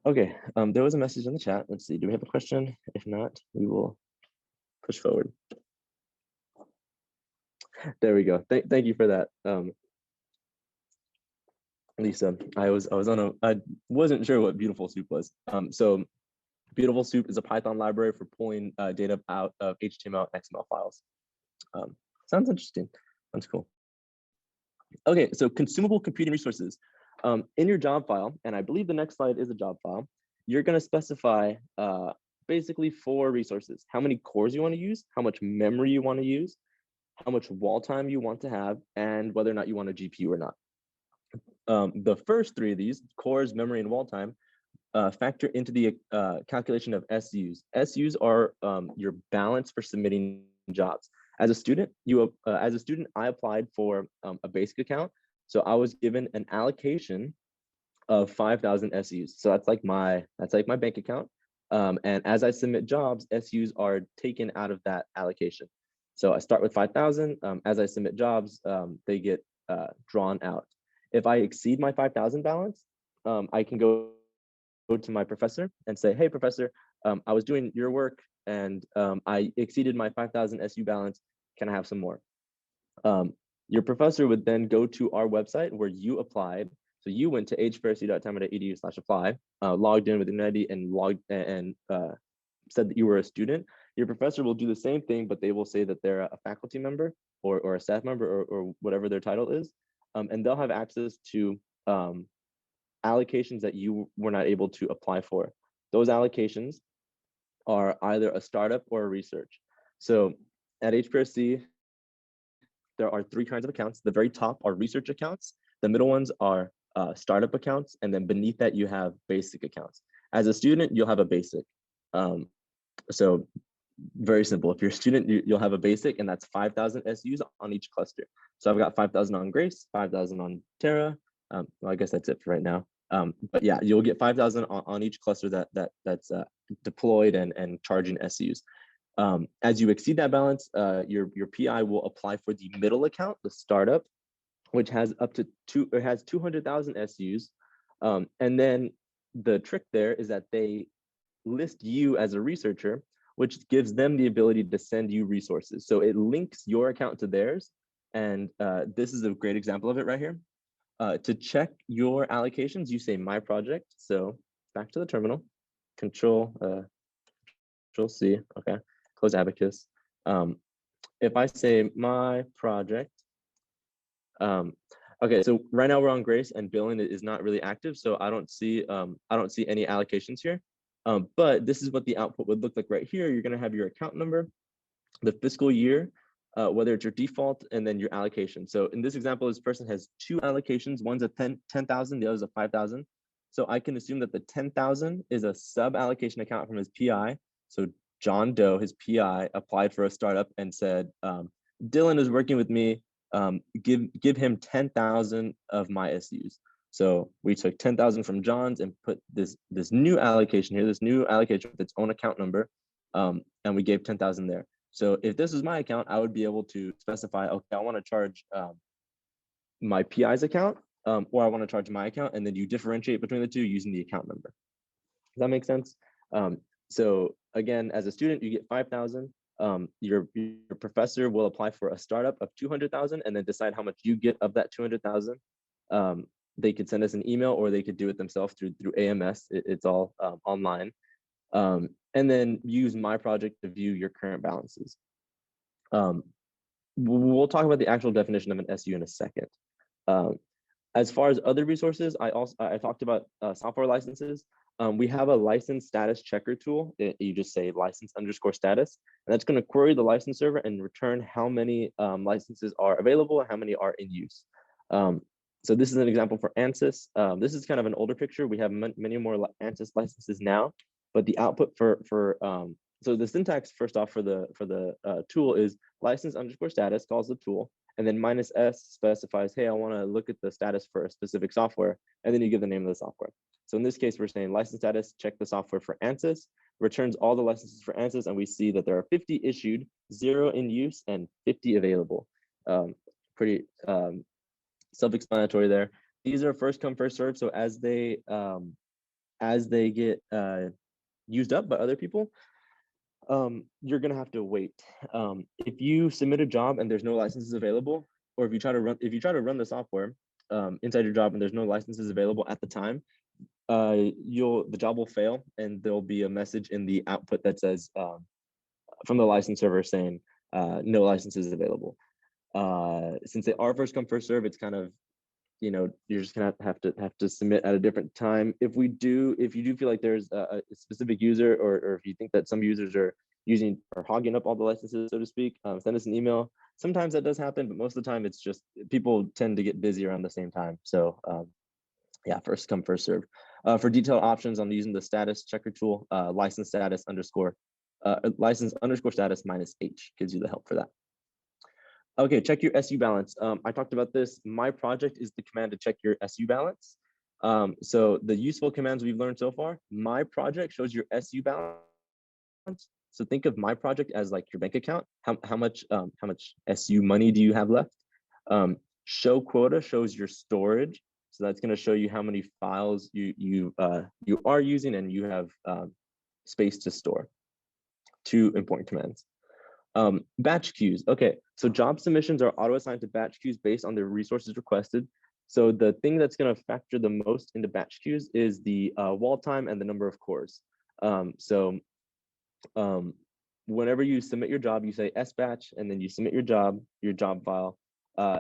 Okay, there was a message in the chat. Let's see, do we have a question? If not, we will push forward. There we go. Thank you for that, Lisa. I wasn't sure what Beautiful Soup was. So Beautiful Soup is a Python library for pulling data out of HTML and XML files. Sounds interesting. Sounds cool. Okay, so consumable computing resources. In your job file, and I believe the next slide is a job file, you're going to specify basically 4 resources: how many cores you want to use, how much memory you want to use, how much wall time you want to have, and whether or not you want a GPU or not. The first 3 of these, cores, memory, and wall time, factor into the calculation of SUs. SUs are your balance for submitting jobs. As a student, I applied for a basic account, so I was given an allocation of 5,000 SUs. So that's like my bank account. And as I submit jobs, SUs are taken out of that allocation. So I start with 5,000. As I submit jobs, they get drawn out. If I exceed my 5,000 balance, I can go to my professor and say, hey, professor, I was doing your work and I exceeded my 5,000 SU balance. Can I have some more? Your professor would then go to our website where you applied. So you went to hprc.tama.edu/apply, logged in with an ID and said that you were a student. Your professor will do the same thing, but they will say that they're a faculty member or a staff member or whatever their title is. And they'll have access to allocations that you were not able to apply for. Those allocations are either a startup or a research. So at HPRC, there are 3 kinds of accounts. The very top are research accounts. The middle ones are startup accounts. And then beneath that, you have basic accounts. As a student, you'll have a basic. So very simple. If you're a student, you'll have a basic, and that's 5,000 SUs on each cluster. So I've got 5,000 on Grace, 5,000 on Terra. Well, I guess that's it for right now. But yeah, you'll get 5,000 on each cluster that's deployed and charging SUs. As you exceed that balance, your PI will apply for the middle account, the startup, which has up to 200,000 SUs. And then the trick there is that they list you as a researcher, which gives them the ability to send you resources. So it links your account to theirs. And this is a great example of it right here. To check your allocations, you say my project. So back to the terminal, Control C, okay, close Abacus. If I say my project, okay, so right now we're on Grace and billing is not really active, so I don't see any allocations here. But this is what the output would look like right here. You're gonna have your account number, the fiscal year, whether it's your default, and then your allocation. So in this example, this person has 2 allocations. One's a 10,000, the other's a 5,000. So I can assume that the 10,000 is a sub allocation account from his PI. So John Doe, his PI, applied for a startup and said, Dylan is working with me. Give him 10,000 of my SUs. So we took 10,000 from John's and put this new allocation here, this new allocation with its own account number, and we gave 10,000 there. So if this was my account, I would be able to specify, okay, I want to charge my PI's account, or I want to charge my account, and then you differentiate between the two using the account number. Does that make sense? So again, as a student, you get 5,000. Your professor will apply for a startup of 200,000 and then decide how much you get of that 200,000. They could send us an email, or they could do it themselves through AMS. It's all online. And then use my project to view your current balances. We'll talk about the actual definition of an SU in a second. As far as other resources, I talked about software licenses. We have a license status checker tool. You just say license_status, and that's going to query the license server and return how many licenses are available and how many are in use. So this is an example for ANSYS. This is kind of an older picture. We have many more ANSYS licenses now, but the output so the syntax first off for the tool is license_status calls the tool, and then -s specifies, hey, I want to look at the status for a specific software, and then you give the name of the software. So in this case, we're saying license status, check the software for ANSYS, returns all the licenses for ANSYS, and we see that there are 50 issued, 0 in use, and 50 available. Pretty self-explanatory there. These are first come, first served. So as they get used up by other people, you're gonna have to wait. If you submit a job and there's no licenses available, or if you try to run the software inside your job and there's no licenses available at the time, the job will fail, and there'll be a message in the output that says from the license server saying no licenses available. Since they are first come, first serve, it's kind of, you're just gonna have to submit at a different time. If you do feel like there's a specific user, or if you think that some users are hogging up all the licenses, so to speak, send us an email. Sometimes that does happen, but most of the time it's just people tend to get busy around the same time. So yeah, first come, first serve. For detailed options on using the status checker tool, license_status -H gives you the help for that. Okay, check your SU balance. I talked about this. My project is the command to check your SU balance. So the useful commands we've learned so far, my project shows your SU balance. So think of my project as like your bank account. How much SU money do you have left? Show quota shows your storage. So that's going to show you how many files you are using and you have space to store. 2 important commands. Batch queues. Okay, so job submissions are auto-assigned to batch queues based on the resources requested. So the thing that's going to factor the most into batch queues is the wall time and the number of cores. Whenever you submit your job, you say SBatch, and then you submit your job file.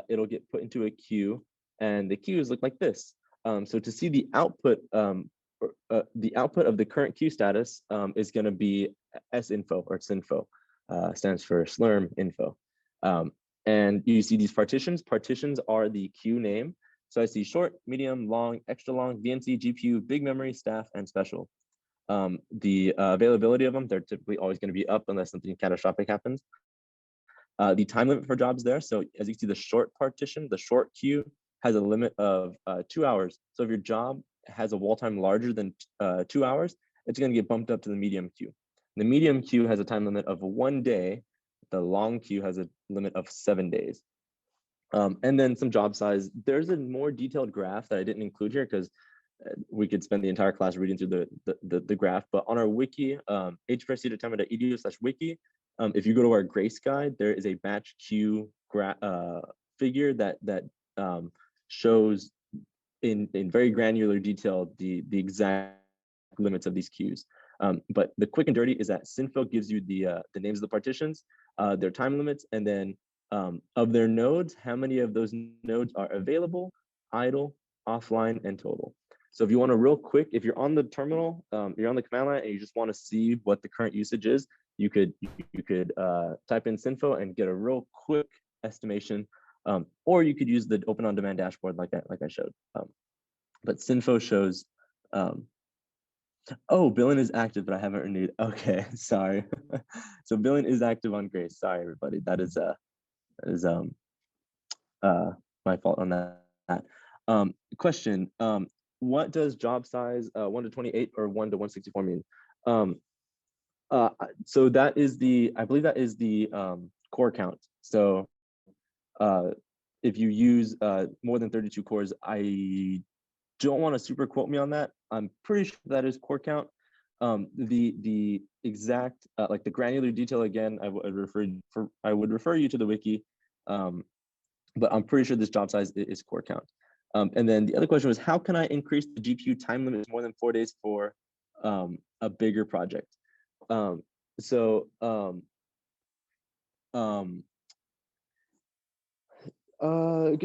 It'll get put into a queue, and the queues look like this. So to see the output of the current queue status is going to be SInfo or SINFO. Stands for SLURM info. And you see these partitions. Partitions are the queue name. So I see short, medium, long, extra long, VNC, GPU, big memory, staff, and special. The availability of them, they're typically always going to be up unless something catastrophic happens. The time limit for jobs there. So as you see, the short partition, the short queue has a limit of 2 hours. So if your job has a wall time larger than 2 hours, it's going to get bumped up to the medium queue. The medium queue has a time limit of 1 day. The long queue has a limit of 7 days. And then some job size. There's a more detailed graph that I didn't include here because we could spend the entire class reading through the graph. But on our wiki, hprc.edu/wiki, if you go to our Grace guide, there is a batch queue figure that shows in very granular detail the exact limits of these queues. But the quick and dirty is that Sinfo gives you the names of the partitions, their time limits, and then of their nodes, how many of those nodes are available, idle, offline, and total. So if you want to real quick, if you're on the terminal, you're on the command line and you just want to see what the current usage is, you could type in Sinfo and get a real quick estimation, or you could use the Open On-Demand Dashboard like I showed. But Sinfo shows, oh, billing is active, but I haven't renewed. Okay, sorry. So billing is active on Grace. Sorry, everybody. That is my fault on that. Question. What does job size 1 to 28 or 1 to 164 mean? So that is I believe that is the core count. So if you use more than 32 cores, I don't want to super quote me on that. I'm pretty sure that is core count. The exact like the granular detail again, I would refer you to the wiki. But I'm pretty sure this job size is core count. And then the other question was, how can I increase the GPU time limit to more than 4 days for a bigger project? Good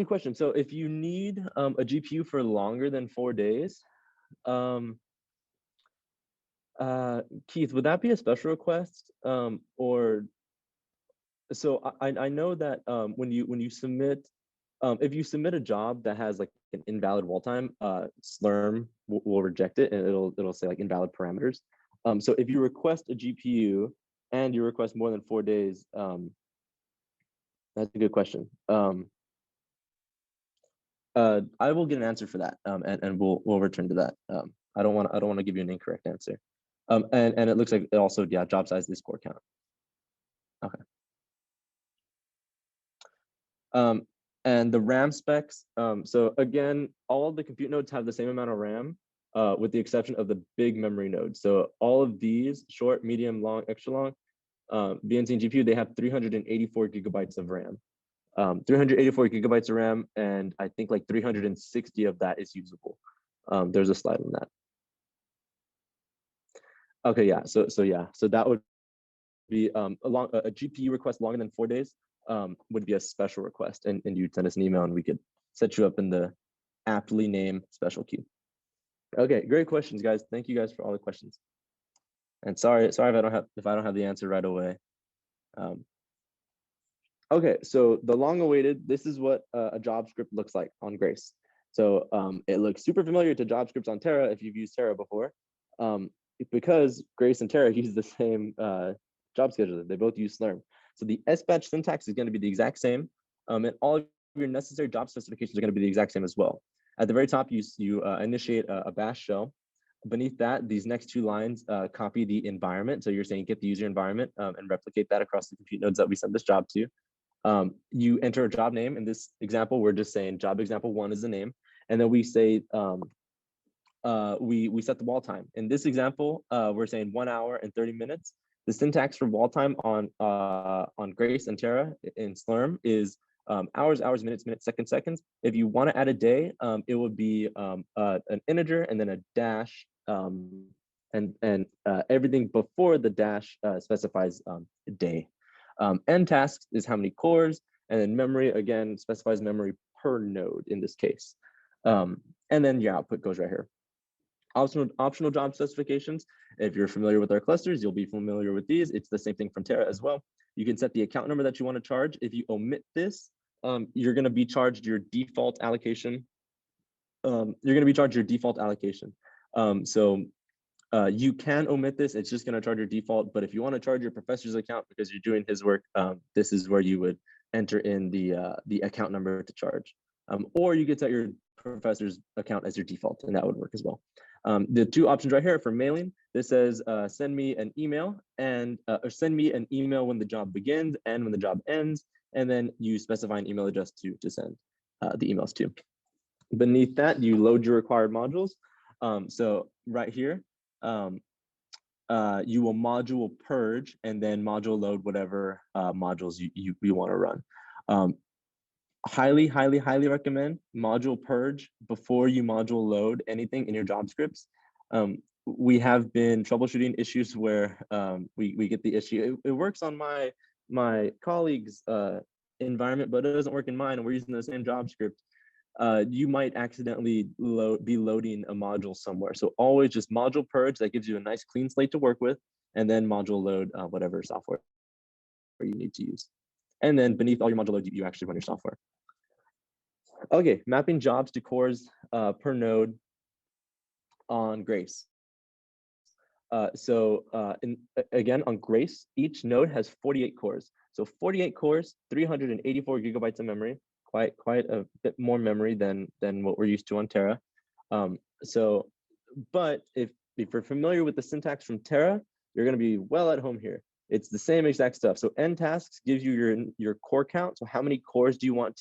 question. So if you need a GPU for longer than 4 days, Keith, would that be a special request? Or so I know that when you submit, if you submit a job that has like an invalid wall time, SLURM will reject it and it'll say like invalid parameters. So if you request a GPU and you request more than 4 days, that's a good question. I will get an answer for that, and we'll return to that. I don't want to give you an incorrect answer. And it looks like it also, yeah, job size is core count. Okay. And the RAM specs. So again, all of the compute nodes have the same amount of RAM, with the exception of the big memory nodes. So all of these, short, medium, long, extra long, VNC and GPU, they have 384 gigabytes of RAM. 384 gigabytes of RAM, and I think like 360 of that is usable. There's a slide on that. Okay, yeah. So that would be a GPU request longer than 4 days would be a special request, and you'd send us an email and we could set you up in the aptly named special queue. Okay, great questions, guys. Thank you guys for all the questions. And sorry if I don't have the answer right away. Okay, so the long-awaited, this is what a job script looks like on Grace. So it looks super familiar to job scripts on Terra if you've used Terra before, because Grace and Terra use the same job scheduler. They both use SLURM. So the SBatch syntax is going to be the exact same, and all of your necessary job specifications are going to be the exact same as well. At the very top, you initiate a bash shell. Beneath that, these next 2 lines copy the environment. So you're saying get the user environment and replicate that across the compute nodes that we sent this job to. You enter a job name. In this example, we're just saying job example 1 is the name. And then we say, we set the wall time. In this example, we're saying 1 hour and 30 minutes. The syntax for wall time on Grace and Terra in SLURM is hours, minutes, seconds. If you want to add a day, it would be an integer and then a dash, and everything before the dash specifies a day. End tasks is how many cores, and then memory again specifies memory per node in this case. And then your output goes right here. Optional job specifications. If you're familiar with our clusters, you'll be familiar with these. It's the same thing from Terra as well. You can set the account number that you want to charge. If you omit this, you're going to be charged your default allocation. So you can omit this. It's just going to charge your default. But if you want to charge your professor's account because you're doing his work, this is where you would enter in the account number to charge. Or you could set your professor's account as your default, and that would work as well. The two options right here for mailing, this says send me an email or send me an email when the job begins and when the job ends, and then you specify an email address to send the emails to. Beneath that, you load your required modules. So right here, you will module purge and then module load whatever modules you want to run. Highly recommend module purge before you module load anything in your job scripts. We have been troubleshooting issues where we get the issue. It works on my colleague's environment, but it doesn't work in mine, and we're using the same job script. You might accidentally be loading a module somewhere. So always just module purge, that gives you a nice clean slate to work with, and then module load whatever software you need to use. And then beneath all your module load, you actually run your software. Okay, mapping jobs to cores per node on Grace. Again, on Grace, each node has 48 cores. So 48 cores, 384 gigabytes of memory, quite a bit more memory than what we're used to on Terra. But if you're familiar with the syntax from Terra, you're going to be well at home here. It's the same exact stuff. So end tasks gives you your core count. So how many cores do you want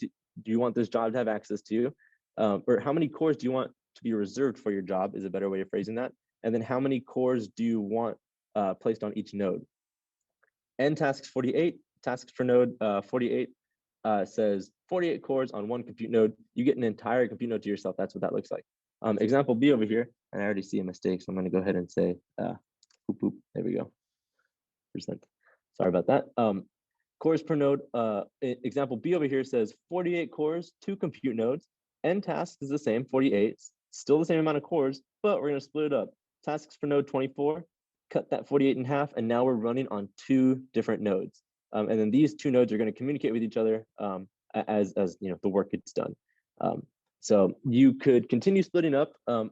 this job to have access to, or how many cores do you want to be reserved for your job is a better way of phrasing that. And then how many cores do you want placed on each node? End tasks 48, tasks per node 48 says 48 cores on one compute node. You get an entire compute node to yourself. That's what that looks like. Example B over here, and I already see a mistake, so I'm going to go ahead and say, boop, there we go. %. Sorry about that. Cores per node, example B over here says 48 cores, 2 compute nodes. End tasks is the same, 48, still the same amount of cores, but we're going to split it up. Tasks per node 24, cut that 48 in half, and now we're running on 2 different nodes. And then these 2 nodes are going to communicate with each other as the work gets done. So you could continue splitting up.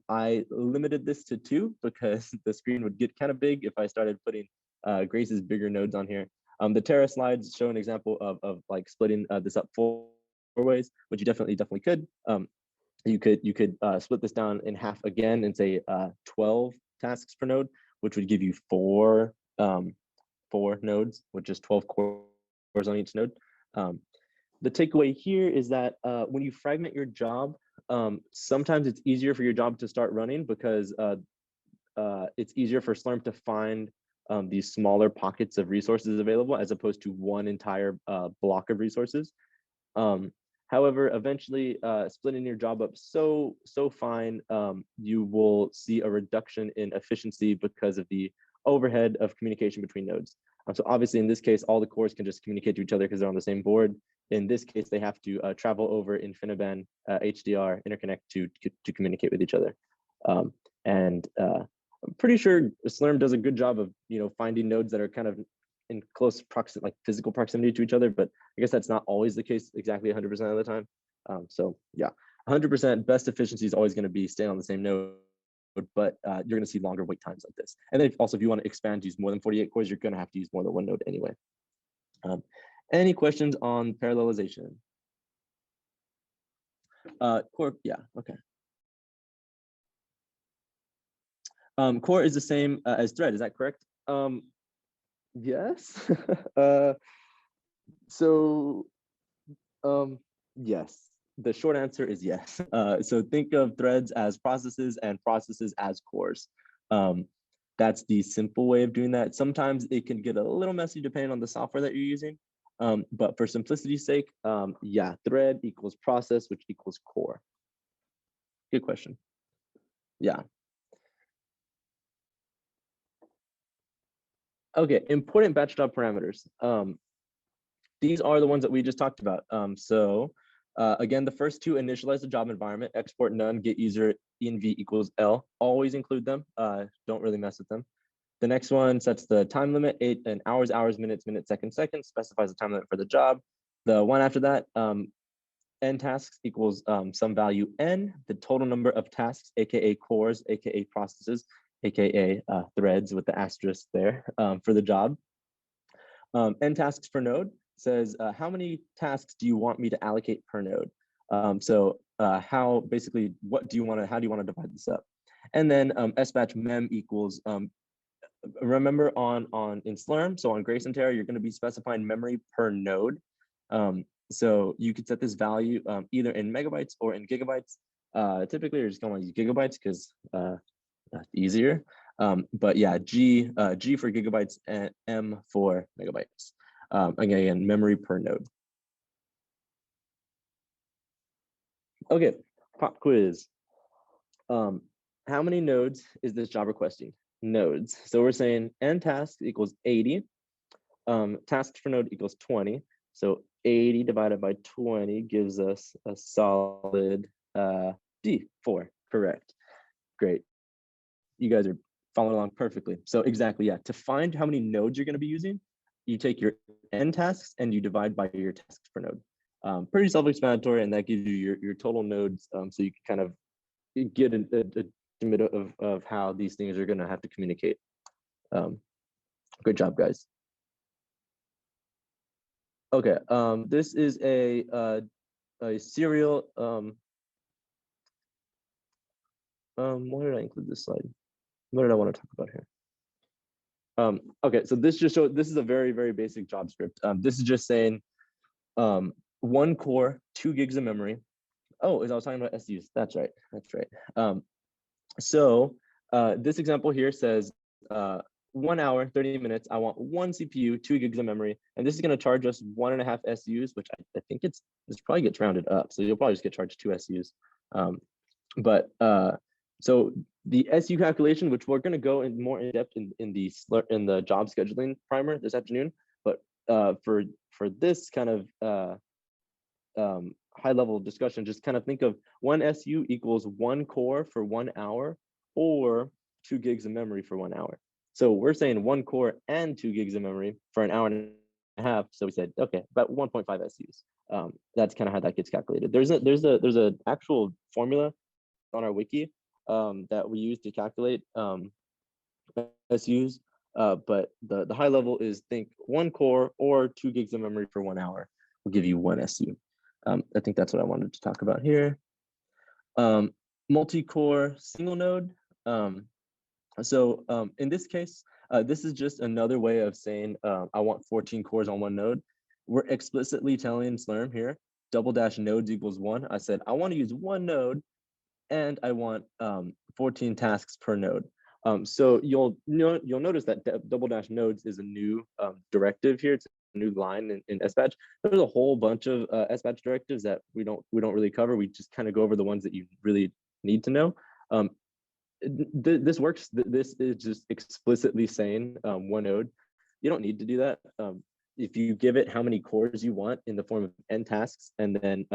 I limited this to 2 because the screen would get kind of big if I started putting Grace's bigger nodes on here. The Terra slides show an example of like splitting this up 4 ways, which you definitely could. You could split this down in half again and say 12 tasks per node, which would give you 4 nodes with just 12 cores on each node. The takeaway here is that when you fragment your job, sometimes it's easier for your job to start running because it's easier for SLURM to find these smaller pockets of resources available as opposed to one entire block of resources. However, eventually splitting your job up so fine, you will see a reduction in efficiency because of the overhead of communication between nodes. So obviously in this case, all the cores can just communicate to each other because they're on the same board. In this case, they have to travel over InfiniBand HDR interconnect to communicate with each other. I'm pretty sure SLURM does a good job of finding nodes that are kind of in close proximity, like physical proximity to each other, but I guess that's not always the case exactly 100% of the time. So yeah, 100% best efficiency is always going to be staying on the same node, but you're going to see longer wait times like this. And then also, if you want to expand to use more than 48 cores, you're going to have to use more than one node anyway. Any questions on parallelization? Core, yeah, okay. Core is the same as thread, is that correct? Yes. Yes, the short answer is yes. So think of threads as processes and processes as cores. That's the simple way of doing that. Sometimes it can get a little messy depending on the software that you're using. But for simplicity's sake, yeah, thread equals process, which equals core. Good question. Yeah. Okay, important batch job parameters. These are the ones that we just talked about. Again, the first two initialize the job environment, export none, get user env equals L. Always include them. Don't really mess with them. The next one sets the time limit, 8 and hours, minutes, seconds, specifies the time limit for the job. The one after that, n tasks equals some value n, the total number of tasks, aka cores, aka processes, aka threads with the asterisk there for the job. N tasks per node says how many tasks do you want me to allocate per node? How basically how do you want to divide this up? And then sbatch mem equals remember in SLURM, so on Grace and Terra, you're going to be specifying memory per node. So you could set this value either in megabytes or in gigabytes. Typically, you're just going to use gigabytes because that's easier. But yeah, G for gigabytes and M for megabytes. Again, memory per node. Okay, pop quiz. How many nodes is this job requesting? Nodes. So we're saying n tasks equals 80. Tasks per node equals 20. So 80 divided by 20 gives us a solid D4. Correct. Great. You guys are following along perfectly. So exactly, yeah. To find how many nodes you're going to be using, you take your n tasks and you divide by your tasks per node. Pretty self-explanatory, and that gives you your total nodes, so you can kind of get a estimate of how these things are going to have to communicate. Good job, guys. Okay, this is a serial. Why did I include this slide? What did I want to talk about here? Okay, so this just shows, this is a very, very basic job script. This is just saying 1 core, 2 gigs of memory. Oh, as I was talking about SUs, that's right, that's right. This example here says 1 hour, 30 minutes, I want 1 CPU, 2 gigs of memory, and this is going to charge us 1.5 SUs, which I think this probably gets rounded up, so you'll probably just get charged 2 SUs. So the SU calculation, which we're going to go in more in depth in the job scheduling primer this afternoon, but for this kind of high level discussion, just kind of think of 1 SU equals 1 core for 1 hour or 2 gigs of memory for 1 hour. So we're saying 1 core and 2 gigs of memory for an hour and a half. So we said, okay, about 1.5 SUs. That's kind of how that gets calculated. There's an actual formula on our wiki that we use to calculate SUs. But the high level is think 1 core or 2 gigs of memory for 1 hour will give you 1 SU. I think that's what I wanted to talk about here. Multi-core single node. In this case, this is just another way of saying I want 14 cores on 1 node. We're explicitly telling SLURM here, _nodes equals 1. I said I want to use 1 node and I want 14 tasks per node. So you'll notice that _nodes is a new directive here. It's a new line in SBatch. There's a whole bunch of SBatch directives that we don't really cover. We just kind of go over the ones that you really need to know. This works. This is just explicitly saying 1 node. You don't need to do that. If you give it how many cores you want in the form of n tasks, and then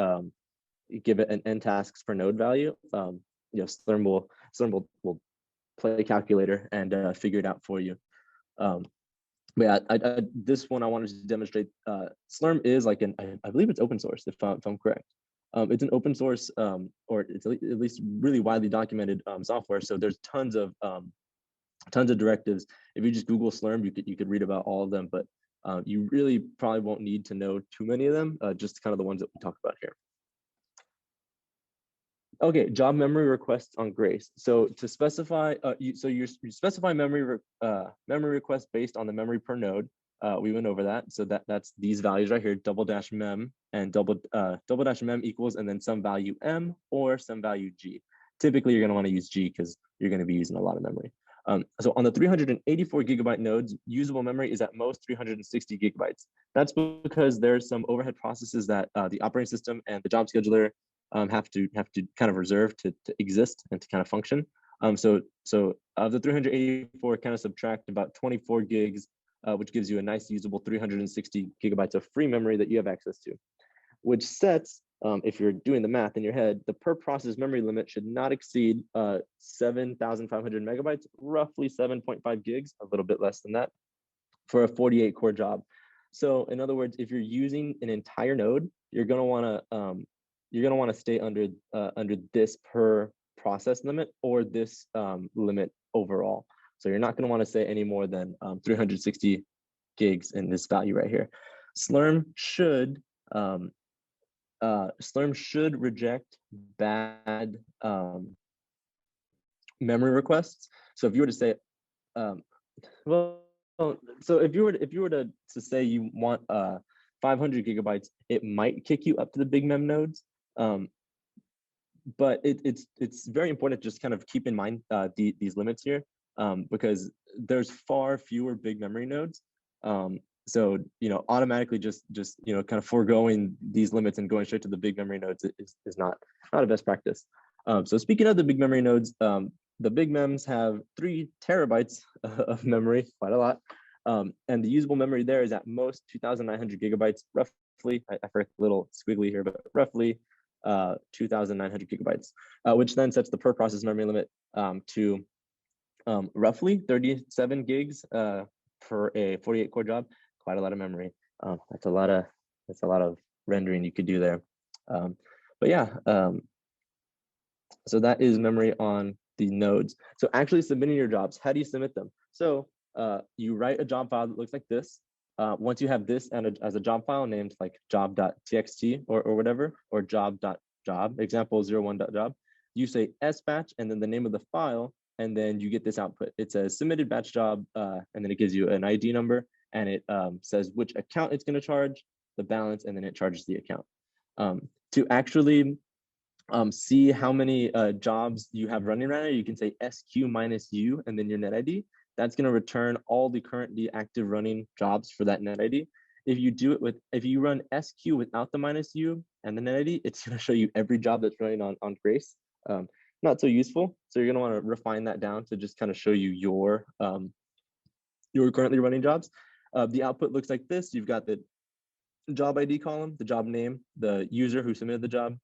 you give it an n tasks per node value, SLURM will play a calculator and figure it out for you. But yeah, this one I wanted to demonstrate. SLURM is like I believe it's open source if I'm correct. It's an open source or it's at least really widely documented software. So there's tons of directives. If you just Google SLURM, you could read about all of them, but you really probably won't need to know too many of them. Just kind of the ones that we talk about here. Okay, job memory requests on Grace. So to specify, you specify memory requests based on the memory per node. We went over that. So that's these values right here, ~mem and ~mem equals and then some value m or some value g. Typically, you're going to want to use g because you're going to be using a lot of memory. So on the 384 gigabyte nodes, usable memory is at most 360 gigabytes. That's because there's some overhead processes that the operating system and the job scheduler have to kind of reserve to exist and to kind of function. So of the 384, kind of subtract about 24 gigs, which gives you a nice usable 360 gigabytes of free memory that you have access to, which sets if you're doing the math in your head, the per process memory limit should not exceed 7,500 megabytes, roughly 7.5 gigs, a little bit less than that, for a 48 core job. So in other words, if you're using an entire node, you're gonna wanna stay under this per process limit or this limit overall. So you're not gonna wanna say any more than 360 gigs in this value right here. SLURM should reject bad memory requests. So if you were to say, so if you were to say you want 500 gigabytes, it might kick you up to the big mem nodes. But it's very important to just kind of keep in mind these limits here, because there's far fewer big memory nodes. So automatically just kind of foregoing these limits and going straight to the big memory nodes is not a best practice. So speaking of the big memory nodes, the big mems have 3 terabytes of memory, quite a lot, and the usable memory there is at most 2,900 gigabytes, roughly. I forget a little squiggly here, but roughly 2,900 gigabytes, which then sets the per process memory limit to roughly 37 gigs for a 48 core job. Quite a lot of memory. That's a lot of rendering you could do there. But yeah, so that is memory on the nodes. So actually submitting your jobs, how do you submit them? So you write a job file that looks like this. Once you have this as a job file named like job.txt or whatever, or job.job, example 01.job, you say sbatch and then the name of the file, and then you get this output. It says submitted batch job, and then it gives you an ID number, and it says which account it's going to charge, the balance, and then it charges the account. To actually see how many jobs you have running right now, you can say SQ minus U and then your net ID. That's going to return all the currently active running jobs for that net ID. If you run SQ without the minus U and the net ID, it's going to show you every job that's running on Grace. Not so useful. So you're going to want to refine that down to just kind of show you your currently running jobs. The output looks like this. You've got the job ID column, the job name, the user who submitted the job,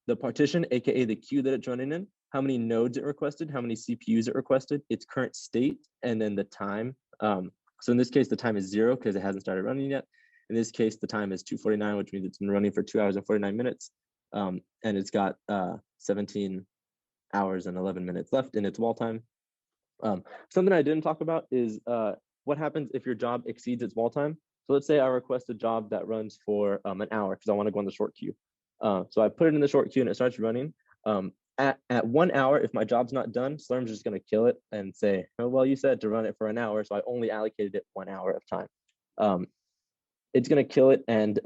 the partition, aka the queue that it's running in, how many nodes it requested, how many CPUs it requested, its current state, and then the time. So in this case, the time is 0 because it hasn't started running yet. In this case, the time is 2:49, which means it's been running for 2 hours and 49 minutes. And it's got 17 hours and 11 minutes left in its wall time. Something I didn't talk about is what happens if your job exceeds its wall time. So let's say I request a job that runs for an hour because I want to go on the short queue. So I put it in the short queue and it starts running. At 1 hour, if my job's not done, SLURM's just going to kill it and say, oh, well, you said to run it for an hour, so I only allocated it 1 hour of time. It's going to kill it, and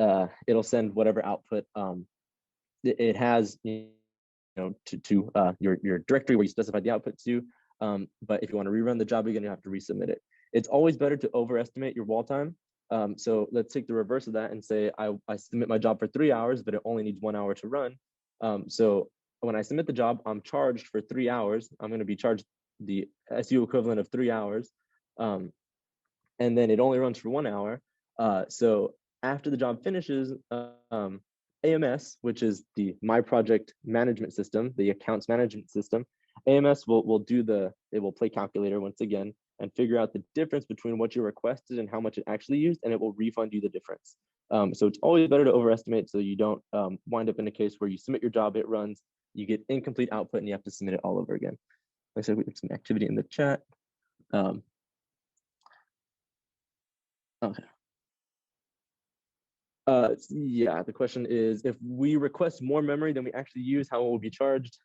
it'll send whatever output it has, to your directory where you specified the output to. But if you want to rerun the job again, you have to resubmit it. It's always better to overestimate your wall time. So let's take the reverse of that and say I submit my job for 3 hours, but it only needs 1 hour to run. So when I submit the job, I'm charged for 3 hours. I'm going to be charged the SU equivalent of 3 hours. And then it only runs for 1 hour. So after the job finishes, AMS, which is the My Project Management System, the accounts management system, AMS will play calculator once again and figure out the difference between what you requested and how much it actually used, and it will refund you the difference. So it's always better to overestimate so you don't wind up in a case where you submit your job, it runs, you get incomplete output, and you have to submit it all over again. Like I said, we have some activity in the chat. Okay. Yeah, the question is, if we request more memory than we actually use, how will we be charged?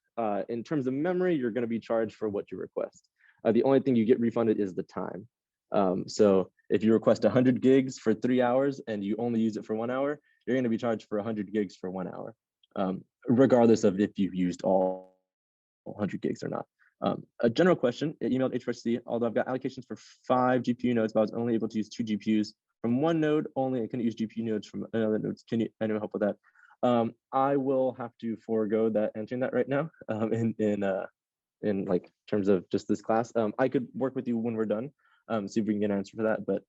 In terms of memory, you're going to be charged for what you request. The only thing you get refunded is the time. So if you request 100 gigs for 3 hours and you only use it for 1 hour, you're going to be charged for 100 gigs for 1 hour, regardless of if you've used all 100 gigs or not. A general question, it emailed HPRC, although I've got allocations for 5 GPU nodes, but I was only able to use 2 GPUs from one node only. I couldn't use GPU nodes from another node. Can you anyone help with that? I will have to forego that, answering that right now in like terms of just this class. I could work with you when we're done, see if we can get an answer for that, but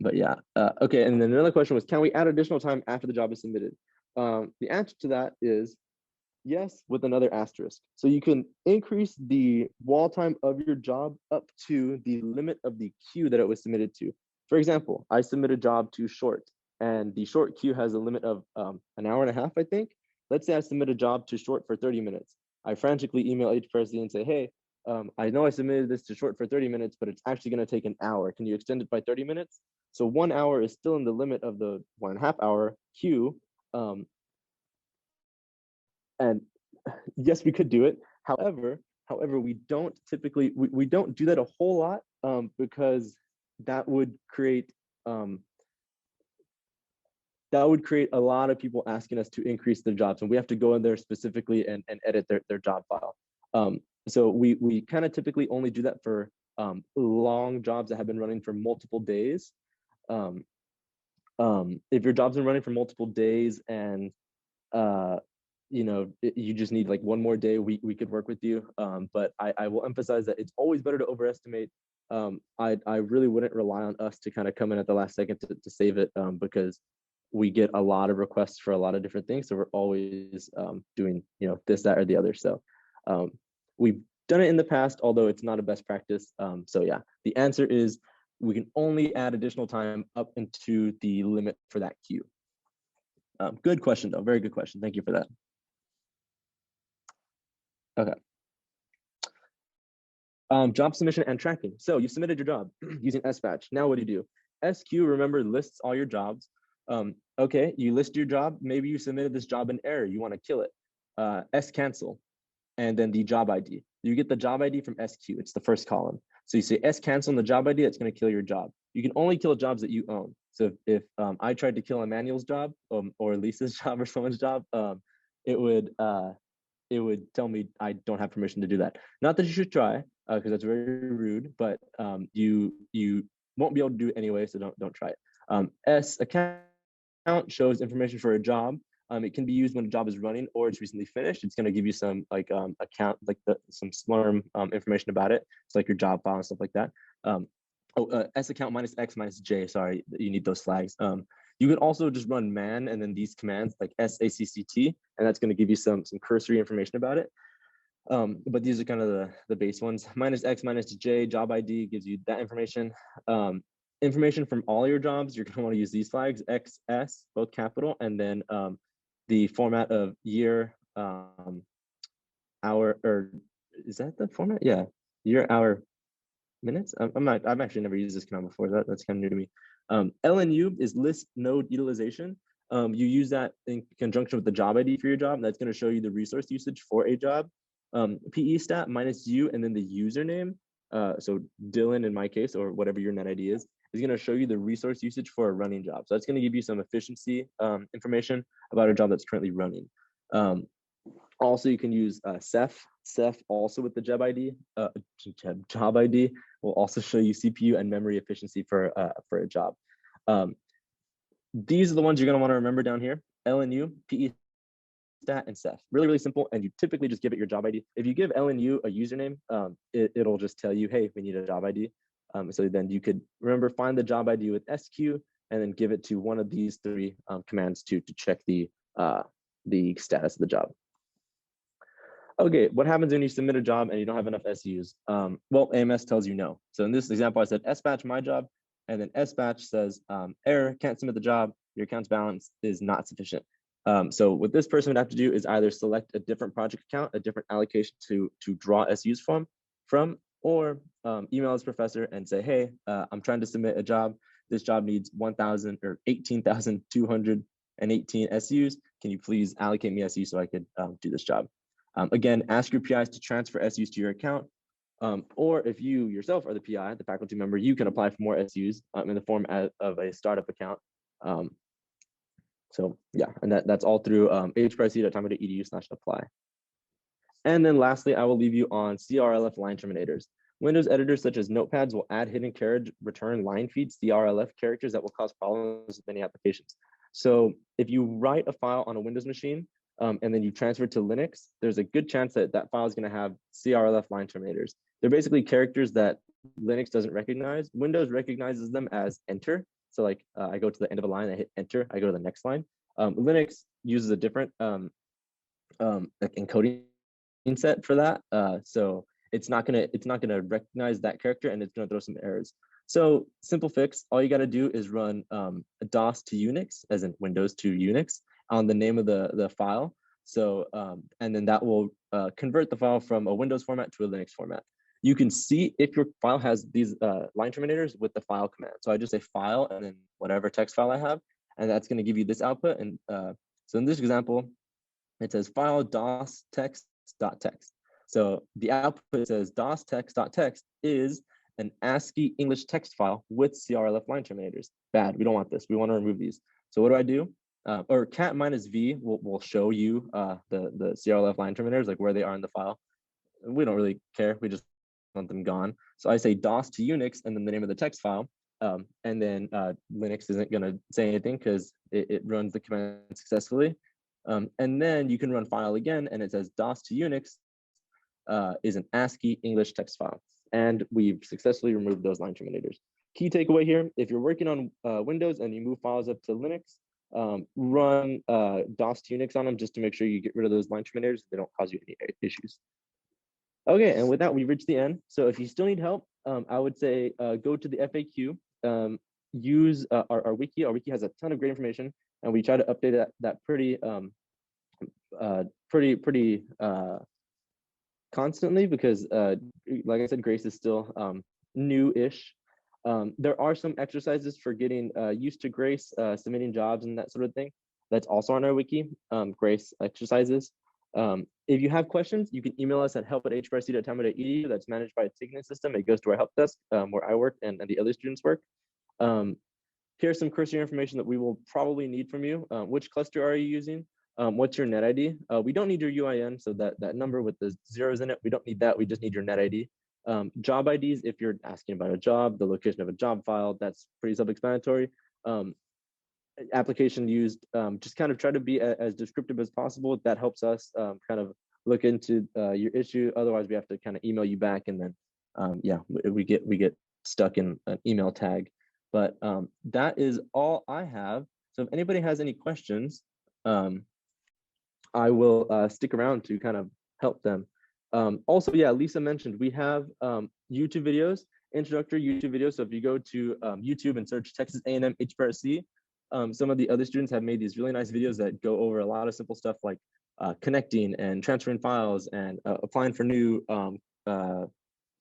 But yeah, okay. And then another question was, can we add additional time after the job is submitted? The answer to that is yes, with another asterisk. So you can increase the wall time of your job up to the limit of the queue that it was submitted to. For example, I submit a job to short, and the short queue has a limit of an hour and a half, I think. Let's say I submit a job to short for 30 minutes. I frantically email HPRC and say, hey, I know I submitted this to short for 30 minutes, but it's actually going to take an hour. Can you extend it by 30 minutes? So 1 hour is still in the limit of the 1.5 hour queue. And yes, we could do it. However, we don't typically, we don't do that a whole lot because that would create a lot of people asking us to increase their jobs, and we have to go in there specifically and edit their job file. So we kind of typically only do that for long jobs that have been running for multiple days. If your job's been running for multiple days and you know, you just need like one more day, we could work with you. But I will emphasize that it's always better to overestimate. I really wouldn't rely on us to kind of come in at the last second to save it because we get a lot of requests for a lot of different things. So we're always doing, you know, this, that, or the other. So we've done it in the past, although it's not a best practice. So yeah, the answer is we can only add additional time up into the limit for that queue. Good question though, very good question. Thank you for that. Okay. Job submission and tracking. So you submitted your job using SBatch. Now what do? SQ, remember, lists all your jobs. Okay, you list your job. Maybe you submitted this job in error. You want to kill it. S-cancel, and then the job ID. You get the job ID from SQ. It's the first column. So you say S-cancel in the job ID, it's going to kill your job. You can only kill jobs that you own. So if I tried to kill Emmanuel's job or Lisa's job or someone's job, it would tell me I don't have permission to do that. Not that you should try, because that's very rude, but you won't be able to do it anyway, so don't try it. S account shows information for a job. It can be used when a job is running or it's recently finished. It's going to give you some like account, like some SLURM information about it. It's like your job file and stuff like that. S account minus X minus J. Sorry, you need those flags. You can also just run man and then these commands like SACCT, and that's going to give you some cursory information about it. But these are kind of the base ones. Minus X minus J, job ID gives you that information. Information from all your jobs, you're going to want to use these flags, XS, both capital, and then the format of year, hour, or is that the format? Yeah, year, hour, minutes. I've actually never used this command before. That's kind of new to me. LNU is list node utilization. You use that in conjunction with the job ID for your job. That's going to show you the resource usage for a job. PE stat minus U and then the username. So Dylan in my case, or whatever your net ID is going to show you the resource usage for a running job. So that's going to give you some efficiency information about a job that's currently running. Also, you can use Ceph also with the job ID. Job ID will also show you CPU and memory efficiency for a job. These are the ones you're going to want to remember down here: LNU, PE stat, and Ceph. Really, really simple. And you typically just give it your job ID. If you give LNU a username, it'll just tell you, hey, we need a job ID. So then you could remember, find the job ID with SQ and then give it to one of these three commands to check the status of the job. Okay, what happens when you submit a job and you don't have enough SUs? Well, AMS tells you no. So in this example, I said SBatch my job, and then SBatch says error, can't submit the job, your account's balance is not sufficient. So what this person would have to do is either select a different project account, a different allocation to draw SUs from, or email his professor and say, hey, I'm trying to submit a job. This job needs 1,000 or 18,218 SUs. Can you please allocate me SUs so I could do this job? Again, ask your PIs to transfer SUs to your account. Or if you yourself are the PI, the faculty member, you can apply for more SUs in the form of a startup account. So yeah, and that's all through hprc.time.edu/apply. And then lastly, I will leave you on CRLF line terminators. Windows editors such as notepads will add hidden carriage return line feed CRLF characters that will cause problems with many applications. So if you write a file on a Windows machine and then you transfer it to Linux, there's a good chance that that file is going to have CRLF line terminators. They're basically characters that Linux doesn't recognize. Windows recognizes them as enter. So like I go to the end of a line, I hit enter, I go to the next line. Linux uses a different like encoding set for that. So it's not gonna recognize that character, and it's gonna throw some errors. So simple fix, all you gotta do is run DOS to Unix, as in Windows to Unix, on the name of the file. So, and then that will convert the file from a Windows format to a Linux format. You can see if your file has these line terminators with the file command. So I just say file and then whatever text file I have, and that's gonna give you this output. And so in this example, it says file DOS text.txt. So the output says DOS text.txt is an ASCII English text file with CRLF line terminators. Bad, we don't want this. We want to remove these. So what do I do? Or cat -v will show you the CRLF line terminators, like where they are in the file. We don't really care. We just want them gone. So I say DOS to Unix and then the name of the text file. And then Linux isn't going to say anything because it runs the command successfully. And then you can run file again, and it says DOS to Unix is an ASCII English text file. And we've successfully removed those line terminators. Key takeaway here, if you're working on Windows and you move files up to Linux, run DOS to Unix on them just to make sure you get rid of those line terminators. They don't cause you any issues. Okay, and with that, we've reached the end. So if you still need help, I would say go to the FAQ, use our wiki. Our wiki has a ton of great information, and we try to update that pretty constantly because, like I said, Grace is still new-ish. There are some exercises for getting used to Grace, submitting jobs and that sort of thing. That's also on our wiki, Grace exercises. If you have questions, you can email us at help@hprc.tamil.edu. That's managed by a ticketing system. It goes to our help desk where I work and the other students work. Here's some cursory information that we will probably need from you. Which cluster are you using? What's your net ID? We don't need your UIN, so that number with the zeros in it, we don't need that. We just need your net ID. Job IDs, if you're asking about a job, the location of a job file, that's pretty self-explanatory. Application used, just kind of try to be as descriptive as possible. That helps us kind of look into your issue. Otherwise, we have to kind of email you back, and then yeah, we get stuck in an email tag. But that is all I have. So if anybody has any questions, I will stick around to kind of help them. Also, yeah, Lisa mentioned we have YouTube videos, introductory YouTube videos. So if you go to YouTube and search Texas A&M HPRC, some of the other students have made these really nice videos that go over a lot of simple stuff like connecting and transferring files and applying for new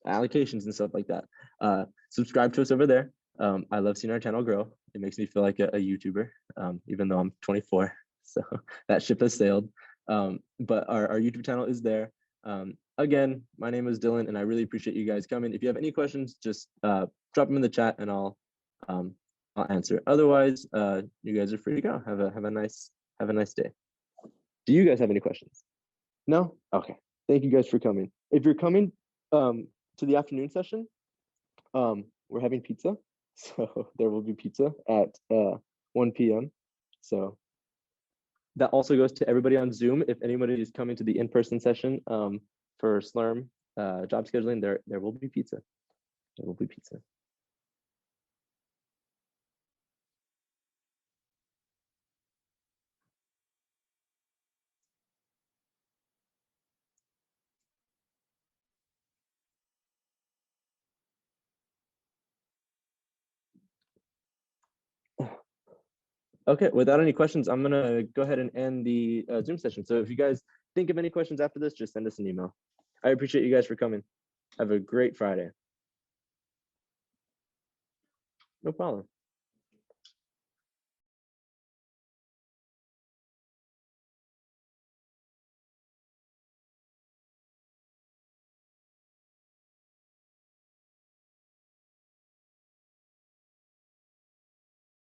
allocations and stuff like that. Subscribe to us over there. I love seeing our channel grow. It makes me feel like a YouTuber, even though I'm 24. So that ship has sailed. But our YouTube channel is there. Again, my name is Dylan, and I really appreciate you guys coming. If you have any questions, just drop them in the chat, and I'll answer. Otherwise, you guys are free to go. Have a nice day. Do you guys have any questions? No? Okay. Thank you guys for coming. If you're coming to the afternoon session, we're having pizza. So there will be pizza at 1 p.m. So that also goes to everybody on Zoom. If anybody is coming to the in-person session for SLURM job scheduling, there will be pizza. There will be pizza. Okay, without any questions, I'm gonna go ahead and end the Zoom session. So if you guys think of any questions after this, just send us an email. I appreciate you guys for coming. Have a great Friday. No problem.